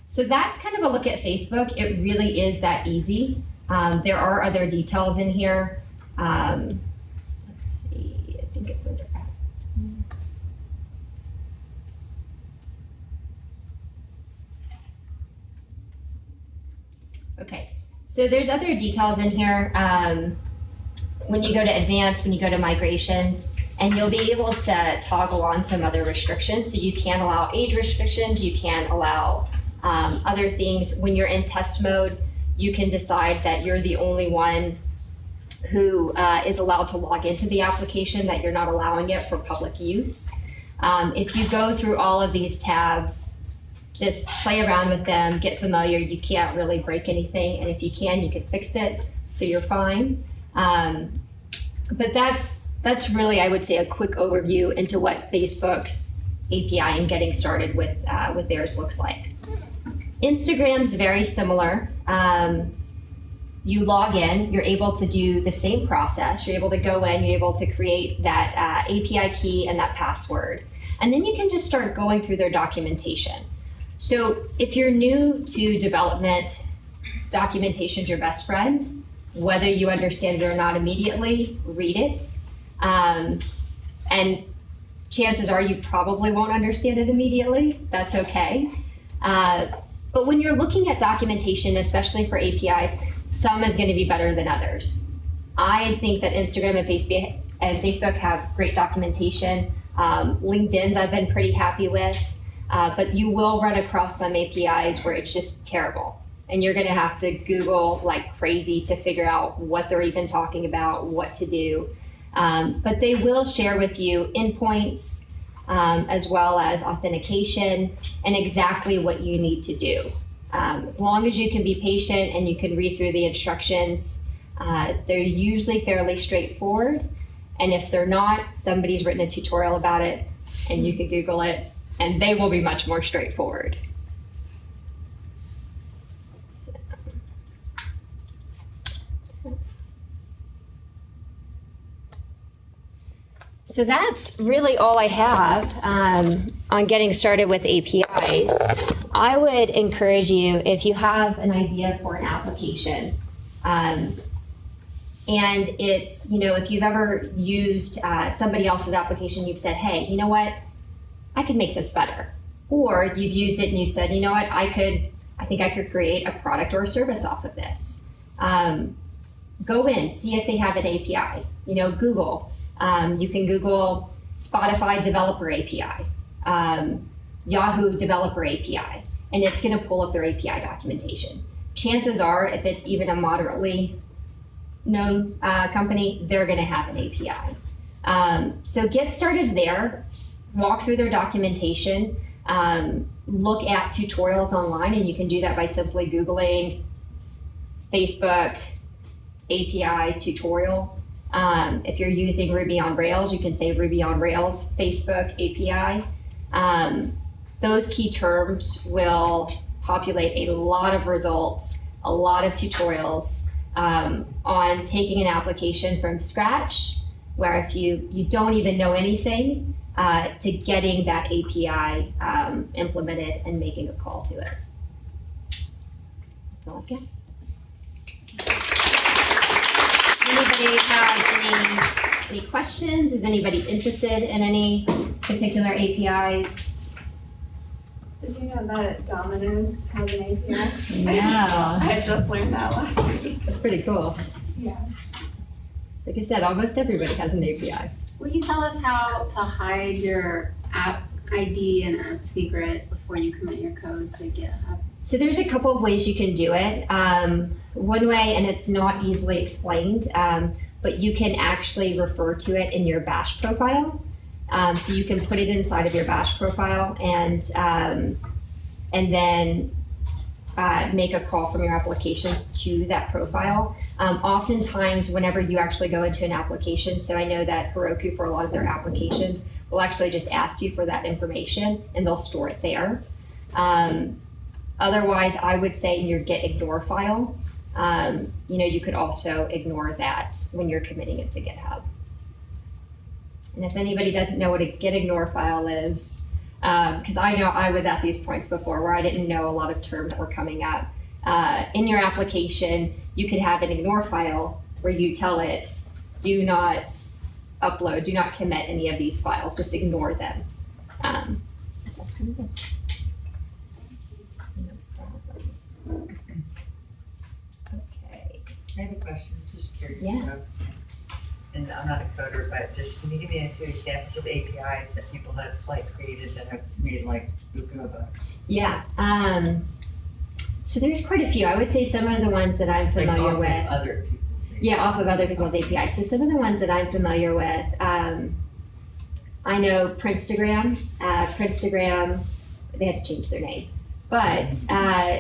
So that's kind of a look at Facebook. It really is that easy. There are other details in here. Let's see, I think it's under app. Okay, so there's other details in here. When you go to advanced, when you go to migrations, and you'll be able to toggle on some other restrictions. So you can allow age restrictions, you can allow other things. When you're in test mode, you can decide that you're the only one who is allowed to log into the application, that you're not allowing it for public use. If you go through all of these tabs, just play around with them, get familiar. You can't really break anything, and if you can fix it, so you're fine. But that's really, I would say, a quick overview into what Facebook's API and getting started with theirs looks like. Instagram's very similar. You log in, you're able to do the same process. You're able to go in, you're able to create that API key and that password. And then you can just start going through their documentation. So if you're new to development, documentation's your best friend. Whether you understand it or not immediately, read it. And chances are you probably won't understand it immediately. That's okay. But when you're looking at documentation, especially for APIs, some is going to be better than others. I think that Instagram and Facebook have great documentation. LinkedIn's I've been pretty happy with, but you will run across some APIs where it's just terrible. And you're going to have to Google like crazy to figure out what they're even talking about, what to do. But they will share with you endpoints, as well as authentication and exactly what you need to do. As long as you can be patient and you can read through the instructions, they're usually fairly straightforward. And if they're not, somebody's written a tutorial about it and you can Google it and they will be much more straightforward. So that's really all I have on getting started with APIs. I would encourage you, if you have an idea for an application, and it's, if you've ever used somebody else's application, you've said, hey, you know what, I could make this better. Or you've used it and you've said, you know what, I think I could create a product or a service off of this. Go in, see if they have an API. Google. You can Google Spotify Developer API, Yahoo Developer API, and it's going to pull up their API documentation. Chances are, if it's even a moderately known company, they're going to have an API. So get started there, walk through their documentation, look at tutorials online, and you can do that by simply Googling Facebook API tutorial. If you're using Ruby on Rails, you can say Ruby on Rails, Facebook API. Those key terms will populate a lot of results, a lot of tutorials on taking an application from scratch, where if you don't even know anything, to getting that API implemented and making a call to it. That's all I've got. Anybody have any questions? Is anybody interested in any particular APIs? Did you know that Domino's has an API? No. I just learned that last week. That's pretty cool. Yeah. Like I said, almost everybody has an API. Will you tell us how to hide your app ID and app secret before you commit your code to GitHub? So there's a couple of ways you can do it. One way, and it's not easily explained, but you can actually refer to it in your Bash profile. So you can put it inside of your Bash profile and then make a call from your application to that profile. Oftentimes, whenever you actually go into an application, so I know that Heroku, for a lot of their applications, will actually just ask you for that information and they'll store it there. Otherwise, I would say in your git ignore file, you could also ignore that when you're committing it to GitHub. And if anybody doesn't know what a git ignore file is, because I know I was at these points before where I didn't know a lot of terms were coming up. In your application, you could have an ignore file where you tell it, do not upload, do not commit any of these files, just ignore them. That's kind of it. I have a question, just curious. Yeah. And I'm not a coder, but just can you give me a few examples of APIs that people have created that have made Google bugs? Yeah. So there's quite a few. I would say some of the ones that I'm familiar Like off of with. other people. Yeah, off of other people's APIs. So some of the ones that I'm familiar with, I know Printstagram. Printstagram, they had to change their name. But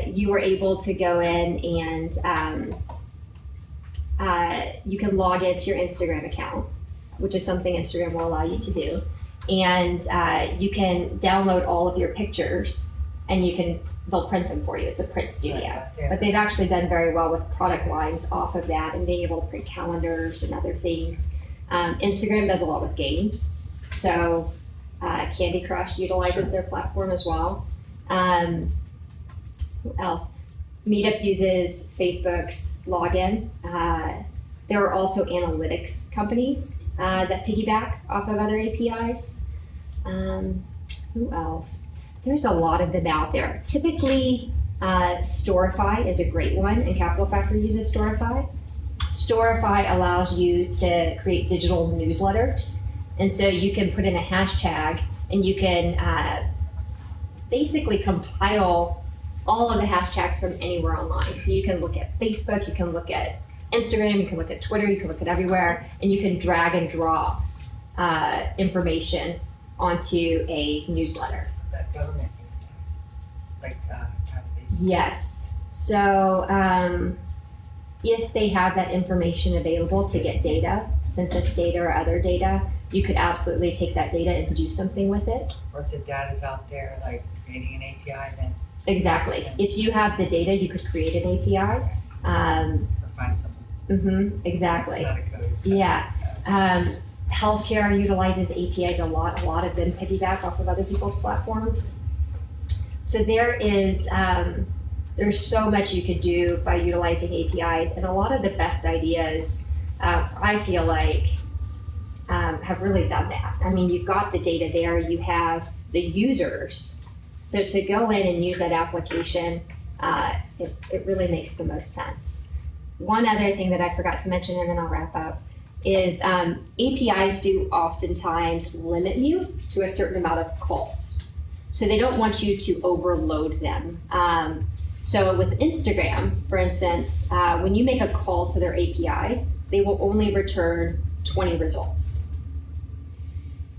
you were able to go in and you can log into your Instagram account, which is something Instagram will allow you to do. And you can download all of your pictures and they'll print them for you. It's a print studio. But they've actually done very well with product lines off of that and being able to print calendars and other things. Instagram does a lot with games. So Candy Crush utilizes their platform as well. Who else? Meetup uses Facebook's login. There are also analytics companies that piggyback off of other APIs. Who else? There's a lot of them out there. Typically, Storify is a great one, and Capital Factory uses Storify. Storify allows you to create digital newsletters, and so you can put in a hashtag, and you can basically compile all of the hashtags from anywhere online. So you can look at Facebook, you can look at Instagram, you can look at Twitter, you can look at everywhere, and you can drag and drop information onto a newsletter. That government, like Yes. So if they have that information available to get data, census data or other data, you could absolutely take that data and do something with it. Or if the data's out there, like creating an API, then. Exactly. If you have the data, you could create an API. Or find something. Exactly. Not a code. Yeah. Healthcare utilizes APIs a lot. A lot of them piggyback off of other people's platforms. So there's so much you could do by utilizing APIs, and a lot of the best ideas, I feel like, have really done that. I mean, you've got the data there, you have the users. So to go in and use that application, it really makes the most sense. One other thing that I forgot to mention, and then I'll wrap up, is APIs do oftentimes limit you to a certain amount of calls. So they don't want you to overload them. So with Instagram, for instance, when you make a call to their API, they will only return 20 results.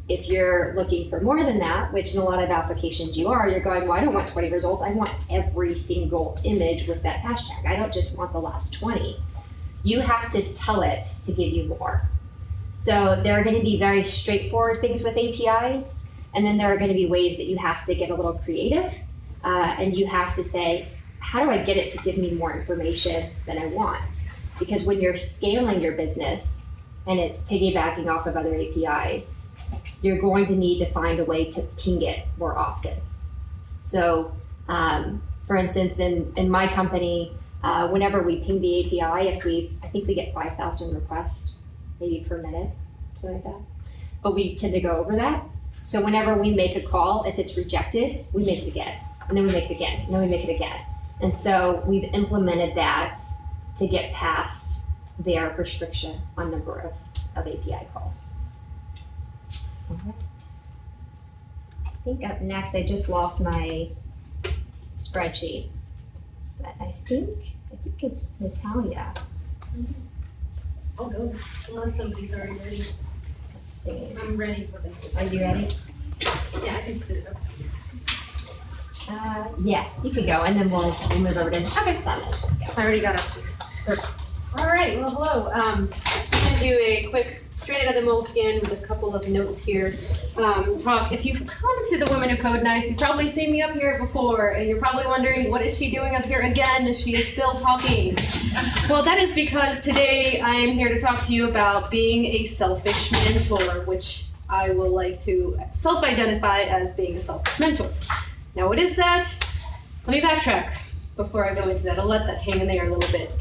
If you're looking for more than that, which in a lot of applications you're going, well, I don't want 20 results. I want every single image with that hashtag. I don't just want the last 20. You have to tell it to give you more. So there are going to be very straightforward things with APIs, and then there are going to be ways that you have to get a little creative, and you have to say, how do I get it to give me more information than I want? Because when you're scaling your business and it's piggybacking off of other APIs, you're going to need to find a way to ping it more often. So, for instance, in my company, whenever we ping the API, I think we get 5,000 requests, maybe per minute, something like that. But we tend to go over that. So whenever we make a call, if it's rejected, we make it again, and then we make it again, and then we make it again. And so we've implemented that to get past their restriction on number of API calls. I think up next, I just lost my spreadsheet, but I think it's Natalia. I'll go, unless somebody's already ready. Let's see. I'm ready for this. Are you ready? Yeah, I can sit it up. Yeah, you can go, and then we'll move over to Summit. Just go. I already got up. Perfect. All right, well, hello. I'm gonna do a quick straight out of the moleskin with a couple of notes here. Talk. If you've come to the Women Who Code Nights, you've probably seen me up here before, and you're probably wondering, what is she doing up here again? She is still talking. Well, that is because today I am here to talk to you about being a selfish mentor, which I will like to self-identify as being a selfish mentor. Now, what is that? Let me backtrack before I go into that. I'll let that hang in there a little bit.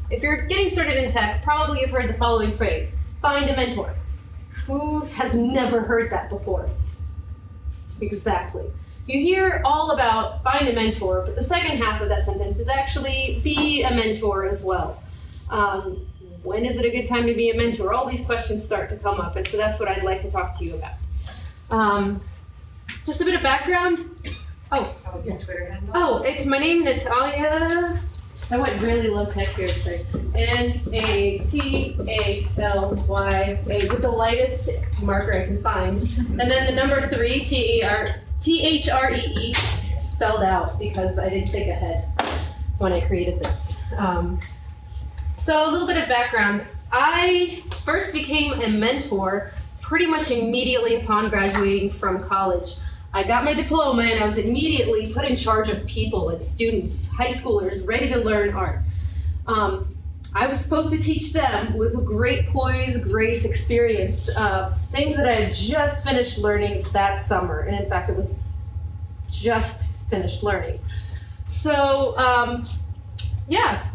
If you're getting started in tech, probably you've heard the following phrase: find a mentor. Who has never heard that before? Exactly. You hear all about find a mentor, but the second half of that sentence is actually be a mentor as well. When is it a good time to be a mentor? All these questions start to come up, and so that's what I'd like to talk to you about. Just a bit of background. Oh, Your Twitter handle? oh, it's my name, Natalia. I went really low tech here, sorry. Natalia with the lightest marker I can find. And then the number 3, THREE, spelled out because I didn't think ahead when I created this. So a little bit of background. I first became a mentor pretty much immediately upon graduating from college. I got my diploma and I was immediately put in charge of people and students, high schoolers, ready to learn art. I was supposed to teach them with great poise, grace, experience, things that I had just finished learning that summer. And in fact, it was just finished learning. So, yeah,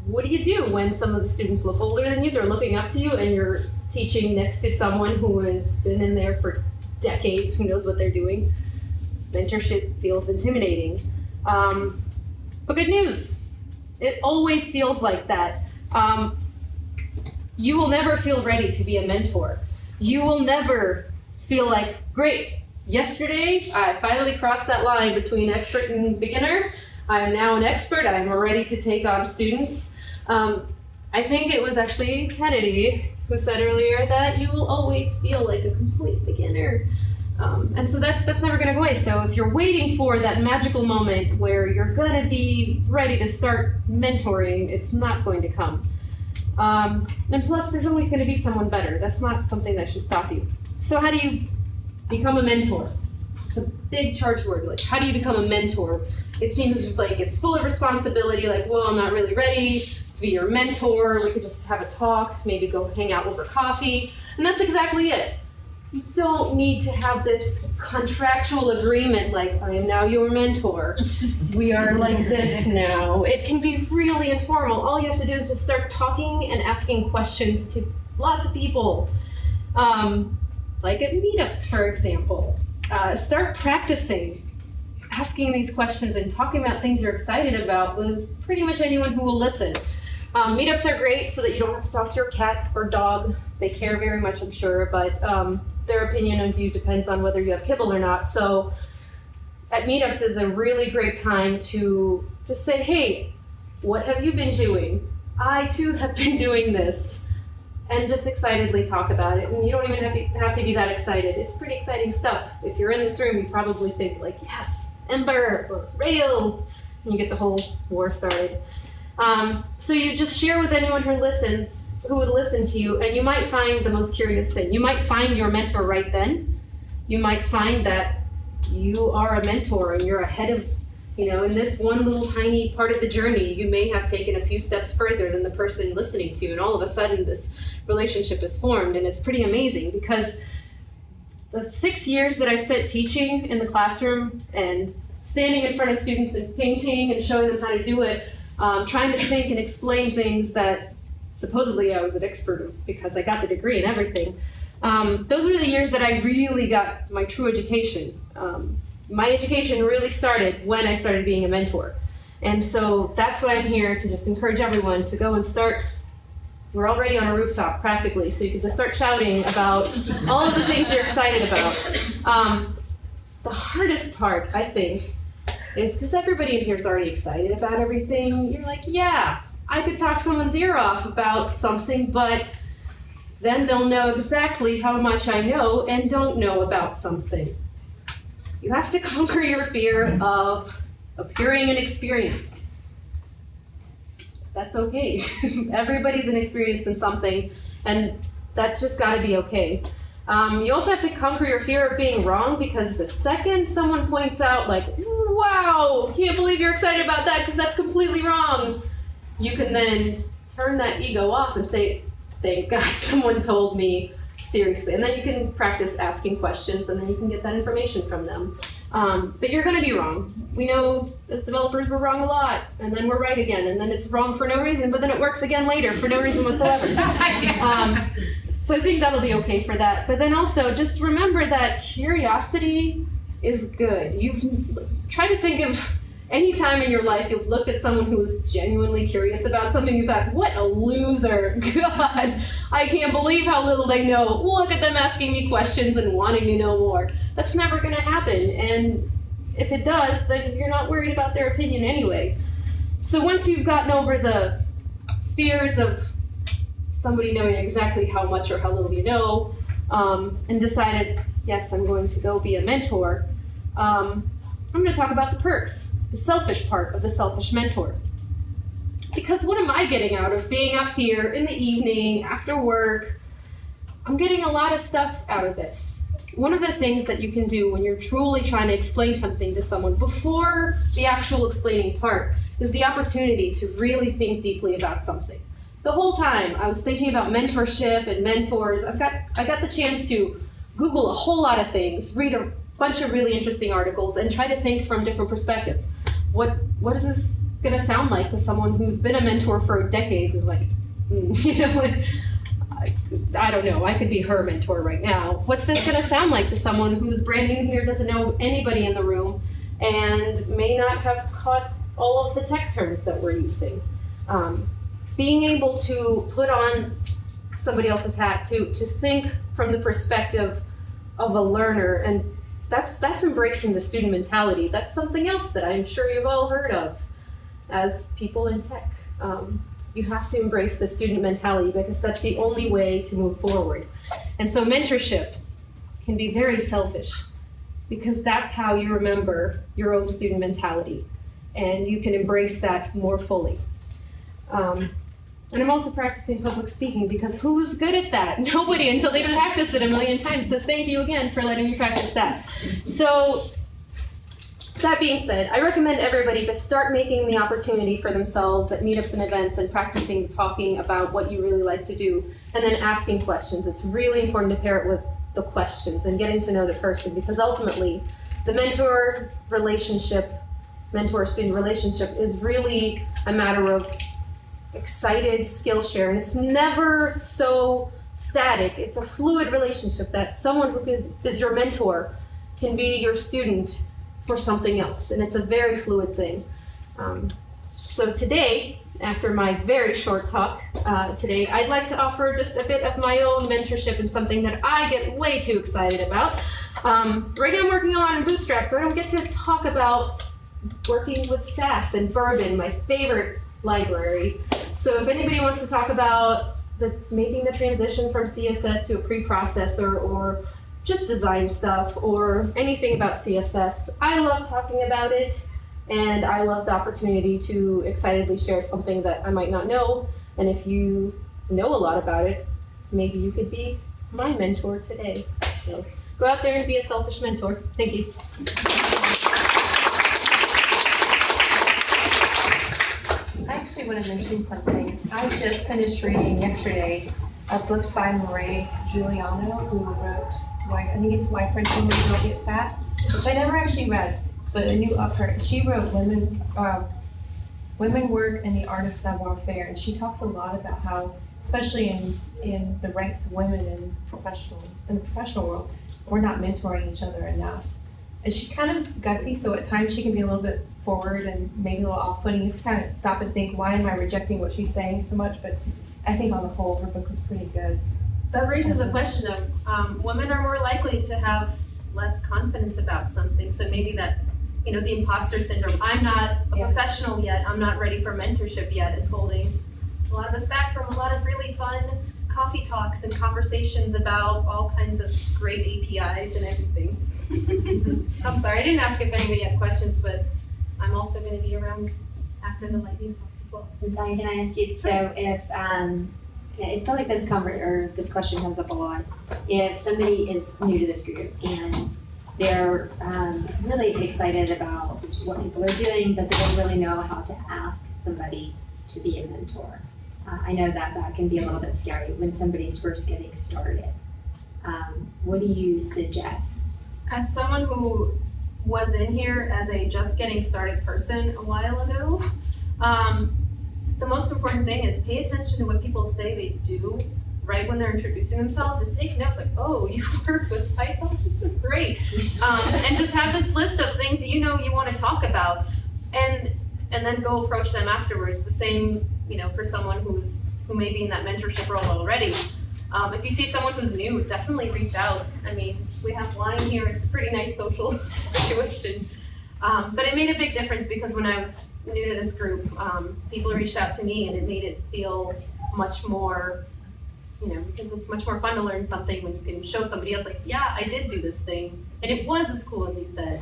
what do you do when some of the students look older than you, they're looking up to you, and you're teaching next to someone who has been in there for decades, who knows what they're doing? Mentorship feels intimidating. But good news, it always feels like that. You will never feel ready to be a mentor. You will never feel like, great, yesterday I finally crossed that line between expert and beginner. I am now an expert, I am ready to take on students. I think it was actually Kennedy who said earlier that you will always feel like a complete beginner. And so that's never gonna go away. So if you're waiting for that magical moment where you're gonna be ready to start mentoring, it's not going to come. And plus, there's always gonna be someone better. That's not something that should stop you. So how do you become a mentor? It's a big charged word. Like, how do you become a mentor? It seems like it's full of responsibility, like, well, I'm not really ready to be your mentor. We could just have a talk, maybe go hang out over coffee. And that's exactly it. You don't need to have this contractual agreement like, I am now your mentor. We are like this now. It can be really informal. All you have to do is just start talking and asking questions to lots of people. Like at meetups, for example. Start practicing asking these questions and talking about things you're excited about with pretty much anyone who will listen. Meetups are great so that you don't have to talk to your cat or dog. They care very much, I'm sure, but their opinion and view depends on whether you have kibble or not. So at meetups is a really great time to just say, hey, what have you been doing? I too have been doing this. And just excitedly talk about it. And you don't even have to be that excited. It's pretty exciting stuff. If you're in this room, you probably think like, yes, Ember or Rails, and you get the whole war started. So you just share with anyone who listens, who would listen to you, and you might find the most curious thing. You might find your mentor right then. You might find that you are a mentor and you're ahead of, in this one little tiny part of the journey, you may have taken a few steps further than the person listening to you, and all of a sudden this relationship is formed, and it's pretty amazing because the 6 years that I spent teaching in the classroom and standing in front of students and painting and showing them how to do it, trying to think and explain things that supposedly I was an expert of because I got the degree and everything. Those were the years that I really got my true education. My education really started when I started being a mentor. And so that's why I'm here, to just encourage everyone to go and start. We're already on a rooftop practically, so you can just start shouting about all of the things you're excited about. The hardest part, I think, is because everybody in here is already excited about everything. You're like, yeah, I could talk someone's ear off about something, but then they'll know exactly how much I know and don't know about something. You have to conquer your fear of appearing inexperienced. That's okay. Everybody's inexperienced in something, and that's just gotta be okay. You also have to conquer your fear of being wrong, because the second someone points out, like, wow, can't believe you're excited about that because that's completely wrong, you can then turn that ego off and say, thank God someone told me seriously. And then you can practice asking questions, and then you can get that information from them. But you're gonna be wrong. We know as developers we're wrong a lot, and then we're right again, and then it's wrong for no reason, but then it works again later for no reason whatsoever. So I think that'll be okay for that. But then also just remember that curiosity is good. Try to think of any time in your life you've looked at someone who's genuinely curious about something, you thought, what a loser. God, I can't believe how little they know. Look at them asking me questions and wanting to know more. That's never gonna happen. And if it does, then you're not worried about their opinion anyway. So once you've gotten over the fears of somebody knowing exactly how much or how little you know, and decided, yes, I'm going to go be a mentor, I'm going to talk about the perks, the selfish part of the selfish mentor. Because what am I getting out of being up here in the evening, after work? I'm getting a lot of stuff out of this. One of the things that you can do when you're truly trying to explain something to someone before the actual explaining part is the opportunity to really think deeply about something. The whole time I was thinking about mentorship and mentors, I got the chance to Google a whole lot of things, read a bunch of really interesting articles, and try to think from different perspectives. What is this gonna sound like to someone who's been a mentor for decades? Is like, I don't know, I could be her mentor right now. What's this gonna sound like to someone who's brand new here, doesn't know anybody in the room, and may not have caught all of the tech terms that we're using? Being able to put on somebody else's hat, to think from the perspective of a learner, and that's embracing the student mentality. That's something else that I'm sure you've all heard of as people in tech. You have to embrace the student mentality because that's the only way to move forward. And so mentorship can be very selfish because that's how you remember your own student mentality, and you can embrace that more fully. And I'm also practicing public speaking because who's good at that? Nobody until they practice it a million times. So thank you again for letting me practice that. So that being said, I recommend everybody just start making the opportunity for themselves at meetups and events and practicing talking about what you really like to do and then asking questions. It's really important to pair it with the questions and getting to know the person because ultimately the mentor-student relationship is really a matter of excited skill share, and it's never so static. It's a fluid relationship that someone who is your mentor can be your student for something else, and it's a very fluid thing. So today, after my very short talk today, I'd like to offer just a bit of my own mentorship and something that I get way too excited about. Right now I'm working a lot in Bootstrap, so I don't get to talk about working with SAS and Bourbon, my favorite library. So if anybody wants to talk about making the transition from CSS to a preprocessor or just design stuff or anything about CSS, I love talking about it, and I love the opportunity to excitedly share something that I might not know. And if you know a lot about it, maybe you could be my mentor today. So go out there and be a selfish mentor. Thank you. I actually want to mention something. I just finished reading yesterday a book by Foray Giuliano, who wrote, I think it's Why French Women Don't Get Fat, which I never actually read, but a new upper. She wrote Women Work and the Art of Savoir-Faire, and she talks a lot about how, especially in the ranks of women in the professional world, we're not mentoring each other enough. And she's kind of gutsy, so at times she can be a little bit forward and maybe a little off-putting. You have to kind of stop and think, why am I rejecting what she's saying so much? But I think on the whole, her book was pretty good. That raises the question of women are more likely to have less confidence about something. So maybe that, the imposter syndrome, I'm not a professional yet, I'm not ready for mentorship yet, is holding a lot of us back from a lot of really fun coffee talks and conversations about all kinds of great APIs and everything. I'm sorry, I didn't ask if anybody had questions, but I'm also going to be around after the lightning talks as well. Natalia, can I ask you, so if, I feel like this question comes up a lot. If somebody is new to this group and they're really excited about what people are doing, but they don't really know how to ask somebody to be a mentor. I know that can be a little bit scary when somebody's first getting started. What do you suggest? As someone who was in here as a just getting started person a while ago, the most important thing is pay attention to what people say they do right when they're introducing themselves. Just take notes like, oh, you work with Python? Great. And just have this list of things that you want to talk about, and then go approach them afterwards. The same, for someone who may be in that mentorship role already. If you see someone who's new, definitely reach out. I mean, we have wine here. It's a pretty nice social situation. But it made a big difference because when I was new to this group, people reached out to me and it made it feel much more, because it's much more fun to learn something when you can show somebody else like, yeah, I did do this thing. And it was as cool as you said.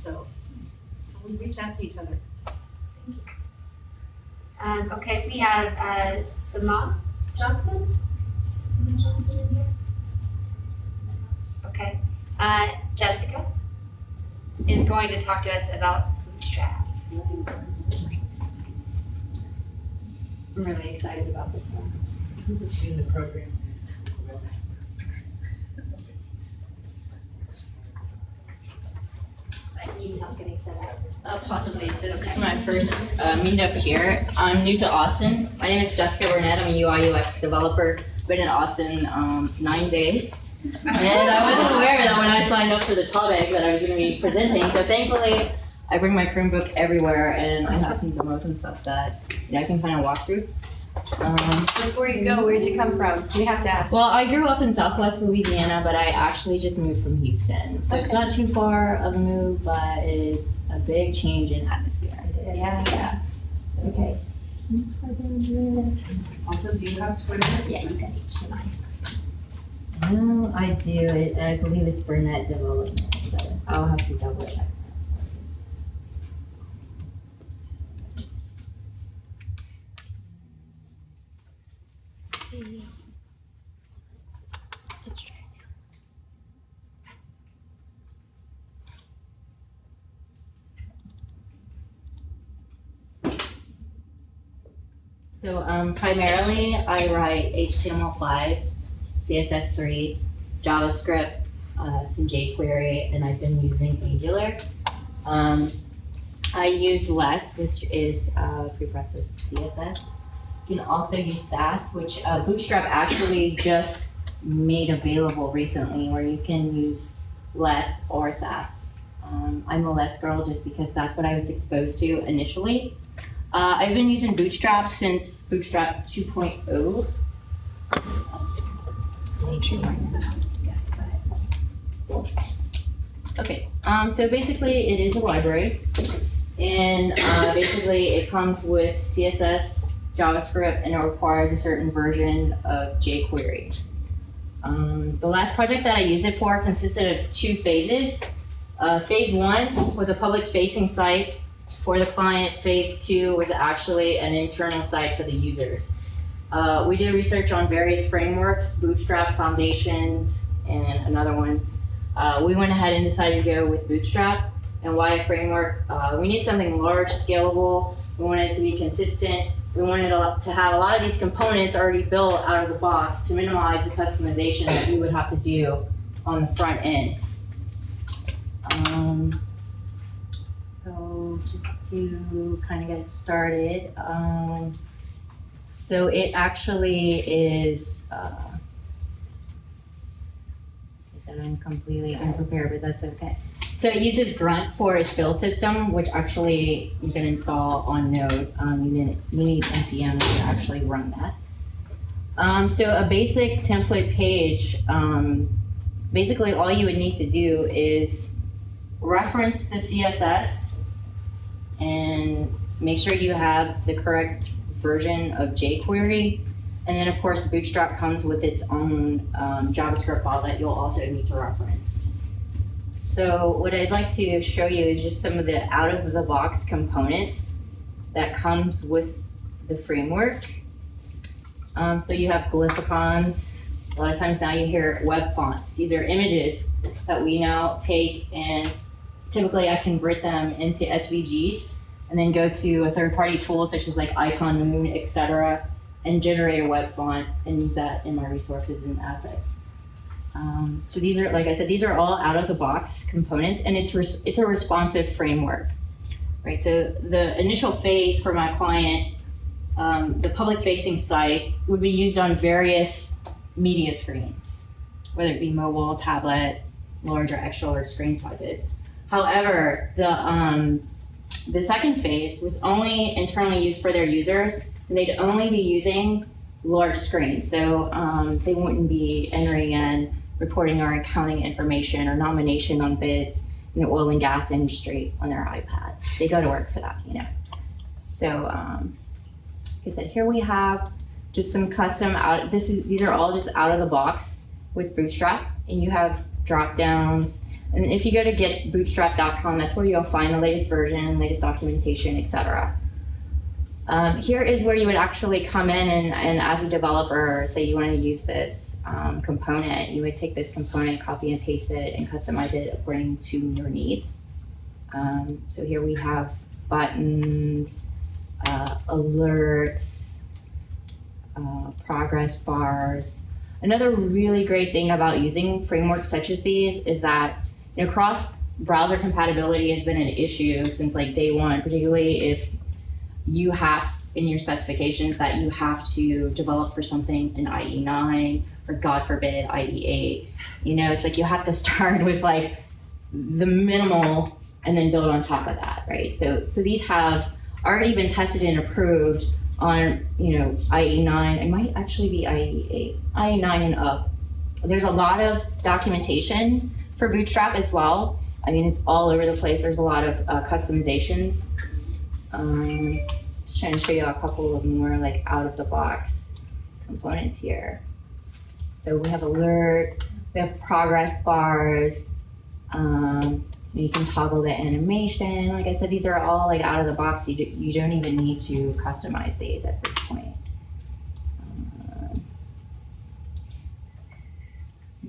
So we reach out to each other. Okay, we have Sama Johnson. Sama Johnson in here. Okay. Jessica is going to talk to us about Bootstrap. I'm really excited about this one. In the program. I need help getting set up. Possibly. So this is my first meetup here. I'm new to Austin. My name is Jessica Burnett. I'm a UI UX developer. Been in Austin 9 days. And I wasn't aware that when I signed up for the topic that I was going to be presenting. So thankfully, I bring my Chromebook everywhere, and I have some demos and stuff that I can kind of walk through. Before you go, where'd you come from? We have to ask. Well, I grew up in Southwest Louisiana, but I actually just moved from Houston. So it's not too far of a move, but it's a big change in atmosphere. Yeah. Okay. Also, do you have Twitter? Yeah, you got each mine. No, I do. I believe it's Burnett Development, but I'll have to double check. So primarily I write HTML5, CSS3, JavaScript, some jQuery, and I've been using Angular. I use Less, which is preprocessed CSS. You can also use Sass, which Bootstrap actually just made available recently, where you can use Less or Sass. I'm a Less girl just because that's what I was exposed to initially. I've been using Bootstrap since Bootstrap 2.0. Okay, so basically it is a library, and basically it comes with CSS, JavaScript, and it requires a certain version of jQuery. The last project that I used it for consisted of 2 phases. Phase 1 was a public-facing site for the client. Phase 2 was actually an internal site for the users. We did research on various frameworks, Bootstrap, Foundation, and another one. We went ahead and decided to go with Bootstrap. And why a framework? We need something large, scalable. We wanted it to be consistent. We wanted to have a lot of these components already built out of the box to minimize the customization that we would have to do on the front end. So just to kind of get started, so it actually is, I'm completely unprepared, but that's okay. So it uses Grunt for its build system, which actually you can install on Node. You need npm to actually run that. So a basic template page, basically all you would need to do is reference the CSS and make sure you have the correct version of jQuery. And then of course Bootstrap comes with its own JavaScript file that you'll also need to reference. So what I'd like to show you is just some of the out-of-the-box components that comes with the framework. So you have glyphicons. A lot of times now you hear web fonts. These are images that we now take, and typically I convert them into SVGs and then go to a third-party tool such as like Icon Moon, etc., and generate a web font and use that in my resources and assets. So these are, like I said, these are all out-of-the-box components, and it's a responsive framework, right? So the initial phase for my client, the public-facing site, would be used on various media screens, whether it be mobile, tablet, large or extra large screen sizes. However, the second phase was only internally used for their users, and they'd only be using large screens. So they wouldn't be entering in reporting or accounting information or nomination on bids. in the oil and gas industry on their iPad. They go to work for that, you know. So, like I said, here we have just some custom these are all just out of the box with Bootstrap, and you have drop downs. And if you go to getbootstrap.com, that's where you'll find the latest version, latest documentation, etc. Here is where you would actually come in and as a developer, say you want to use this component, you would take this component, copy and paste it, and customize it according to your needs. So here we have buttons, alerts, progress bars. Another really great thing about using frameworks such as these is that, you know, cross-browser compatibility has been an issue since like day one, particularly if you have in your specifications that you have to develop for something in IE 9 or God forbid IE 8. You know, it's like you have to start with like the minimal and then build on top of that, right? So these have already been tested and approved on, you know, IE 9. It might actually be IE 8, IE 9 and up. There's a lot of documentation for Bootstrap as well. I mean, it's all over the place. There's a lot of customizations. Just trying to show you a couple of more like out of the box components here. So we have alert, we have progress bars. You can toggle the animation. Like I said, these are all like out of the box. You don't even need to customize these at this point.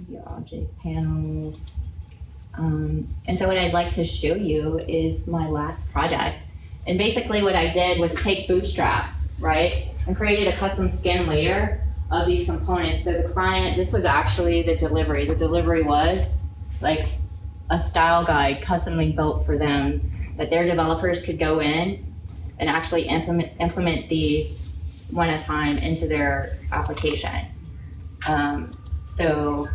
The object panels. And so what I'd like to show you is my last project. And basically what I did was take Bootstrap, right, and created a custom skin layer of these components. So the client, this was actually the delivery. The delivery was like a style guide customly built for them that their developers could go in and actually implement these one at a time into their application. So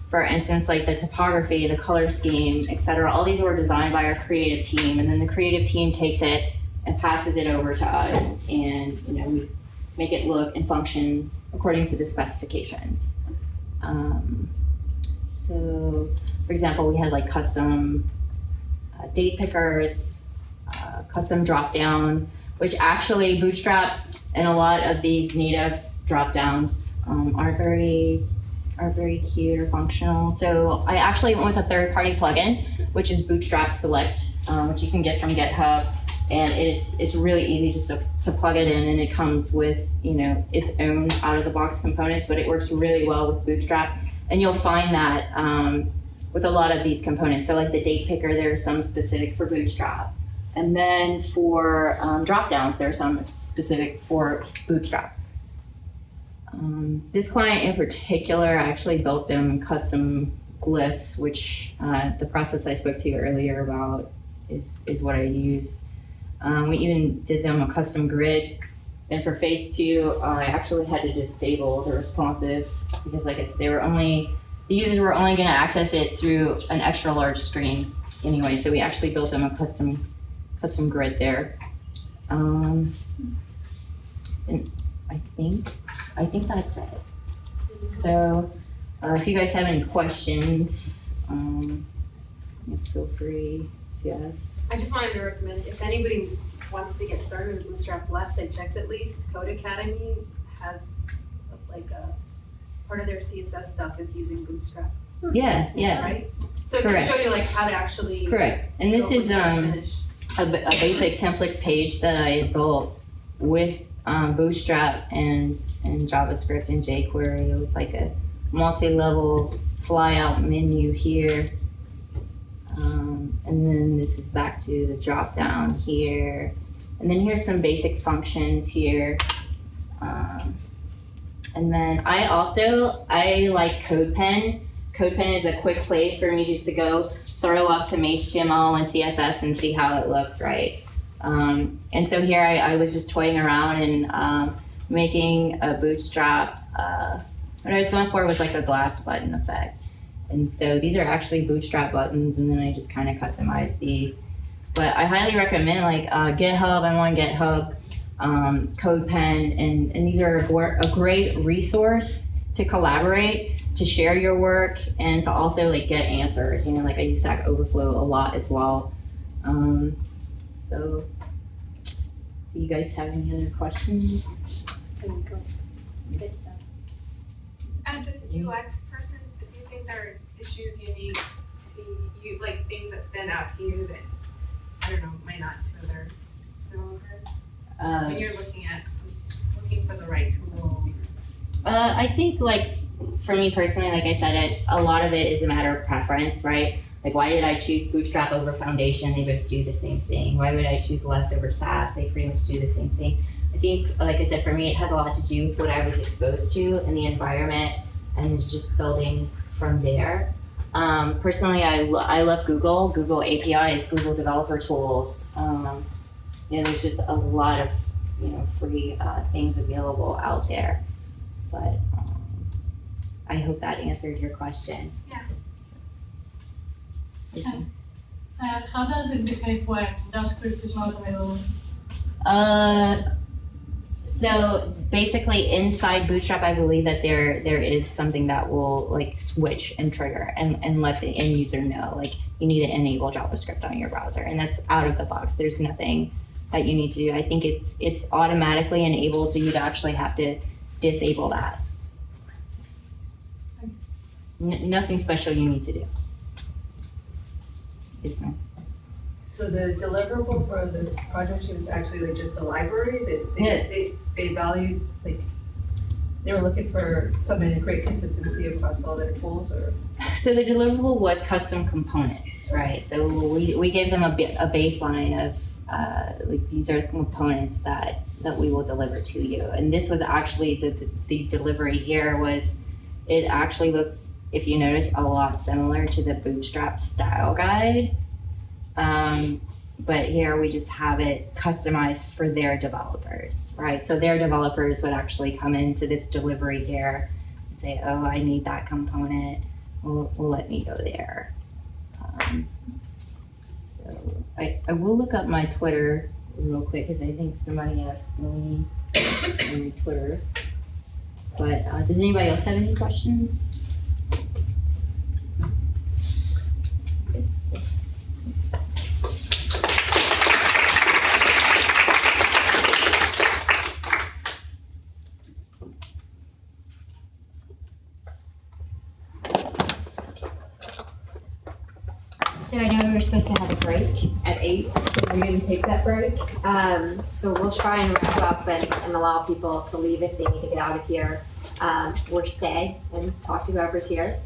for instance, like the typography, the color scheme, etc., all these were designed by our creative team, and then the creative team takes it and passes it over to us, and you know, we make it look and function according to the specifications. So, for example, we had like custom date pickers, custom drop down, which actually Bootstrap and a lot of these native drop downs aren't very cute or functional. So I actually went with a third-party plugin, which is Bootstrap Select, which you can get from GitHub, and it's really easy just to plug it in, and it comes with, you know, its own out-of-the-box components, but it works really well with Bootstrap, and you'll find that with a lot of these components. So like the date picker, there are some specific for Bootstrap, and then for drop-downs, there are some specific for Bootstrap. This client in particular, I actually built them custom glyphs, which the process I spoke to you earlier about is what I use. We even did them a custom grid. And for phase 2, I actually had to disable the responsive because, like I said, the users were only going to access it through an extra large screen anyway. So we actually built them a custom grid there. And I think that's it. So if you guys have any questions, feel free to ask. I just wanted to recommend, if anybody wants to get started with Bootstrap, last I checked at least, Code Academy has like a part of their CSS stuff is using Bootstrap. Yeah, yeah. Right? So it can show you like how to actually. Correct. And this is a basic template page that I built with Bootstrap and JavaScript and jQuery with like a multi-level fly-out menu here. And then this is back to the drop-down here. And then here's some basic functions here. And then I like CodePen. CodePen is a quick place for me just to go throw up some HTML and CSS and see how it looks, right? And so here I was just toying around and making a Bootstrap. What I was going for was like a glass button effect. And so these are actually Bootstrap buttons, and then I just kind of customized these. But I highly recommend like GitHub. I'm on GitHub, CodePen, and these are a great resource to collaborate. to share your work and to also like get answers. You know, like I use Stack Overflow a lot as well. So do you guys have any other questions? As a UX person, do you think there are issues unique to you, like things that stand out to you that, I don't know, might not to other developers? When you're looking for the right tool? I think like for me personally, like I said, a lot of it is a matter of preference, right? Like why did I choose Bootstrap over Foundation? They both do the same thing. Why would I choose Less over SAS? They pretty much do the same thing. I think, like I said, for me, it has a lot to do with what I was exposed to in the environment and just building from there. Personally, I love Google APIs, Google developer tools. You know, there's just a lot of, you know, free things available out there. But I hope that answered your question. Yeah. How does it behave when JavaScript is not available? So basically inside Bootstrap, I believe that there is something that will like switch and trigger and let the end user know, like you need to enable JavaScript on your browser, and that's out of the box. There's nothing that you need to do. I think it's automatically enabled, so you'd actually have to disable that. Nothing special you need to do. Yes, ma'am. So the deliverable for this project is actually like just a library that they valued, like they were looking for something to create consistency across all their tools, or? So the deliverable was custom components, right? So we gave them a baseline of like these are components that we will deliver to you. And this was actually the delivery here was, it actually looks, if you notice, a lot similar to the Bootstrap style guide. But here we just have it customized for their developers, right? So their developers would actually come into this delivery here and say, oh, I need that component. Well, let me go there. So I will look up my Twitter real quick because I think somebody asked me on my Twitter. But does anybody else have any questions? So I know we were supposed to have a break at 8, so we're going to take that break. So we'll try and wrap up and allow people to leave if they need to get out of here, or stay and talk to whoever's here.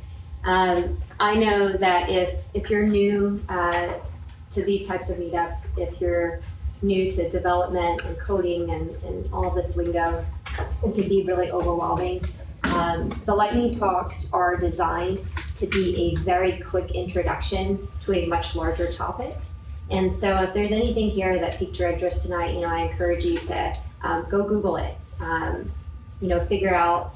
I know that if you're new to these types of meetups, if you're new to development and coding and all this lingo, it can be really overwhelming. The lightning talks are designed to be a very quick introduction to a much larger topic. And so if there's anything here that piqued your interest tonight, I encourage you to go Google it, figure out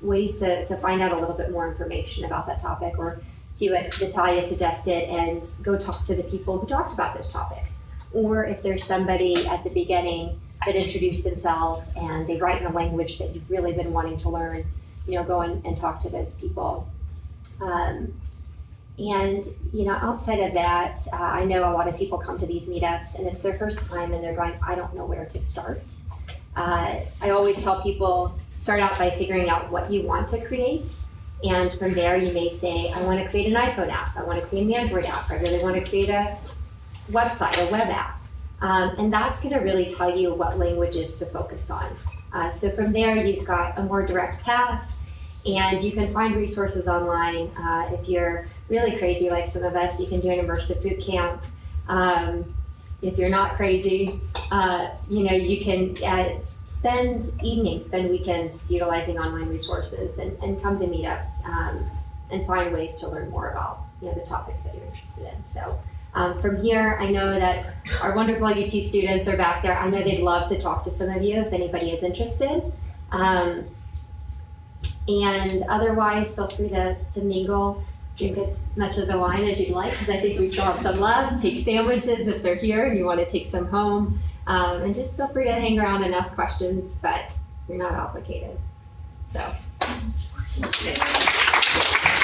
ways to find out a little bit more information about that topic, or do what Natalia suggested and go talk to the people who talked about those topics. Or if there's somebody at the beginning that introduced themselves and they write in a language that you've really been wanting to learn, go and talk to those people. Outside of that, I know a lot of people come to these meetups and it's their first time and they're going, I don't know where to start. I always tell people, start out by figuring out what you want to create. And from there, you may say, I want to create an iPhone app. I want to create an Android app. I really want to create a website, a web app. And that's going to really tell you what languages to focus on. So from there, you've got a more direct path, and you can find resources online. If you're really crazy like some of us, you can do an immersive boot camp. If you're not crazy, you can spend weekends utilizing online resources and come to meetups and find ways to learn more about the topics that you're interested in. So from here, I know that our wonderful UT students are back there. I know they'd love to talk to some of you if anybody is interested. And otherwise, feel free to mingle, drink as much of the wine as you'd like, because I think we still have some left. Take sandwiches if they're here and you want to take some home. And just feel free to hang around and ask questions, but you're not obligated. So. Okay.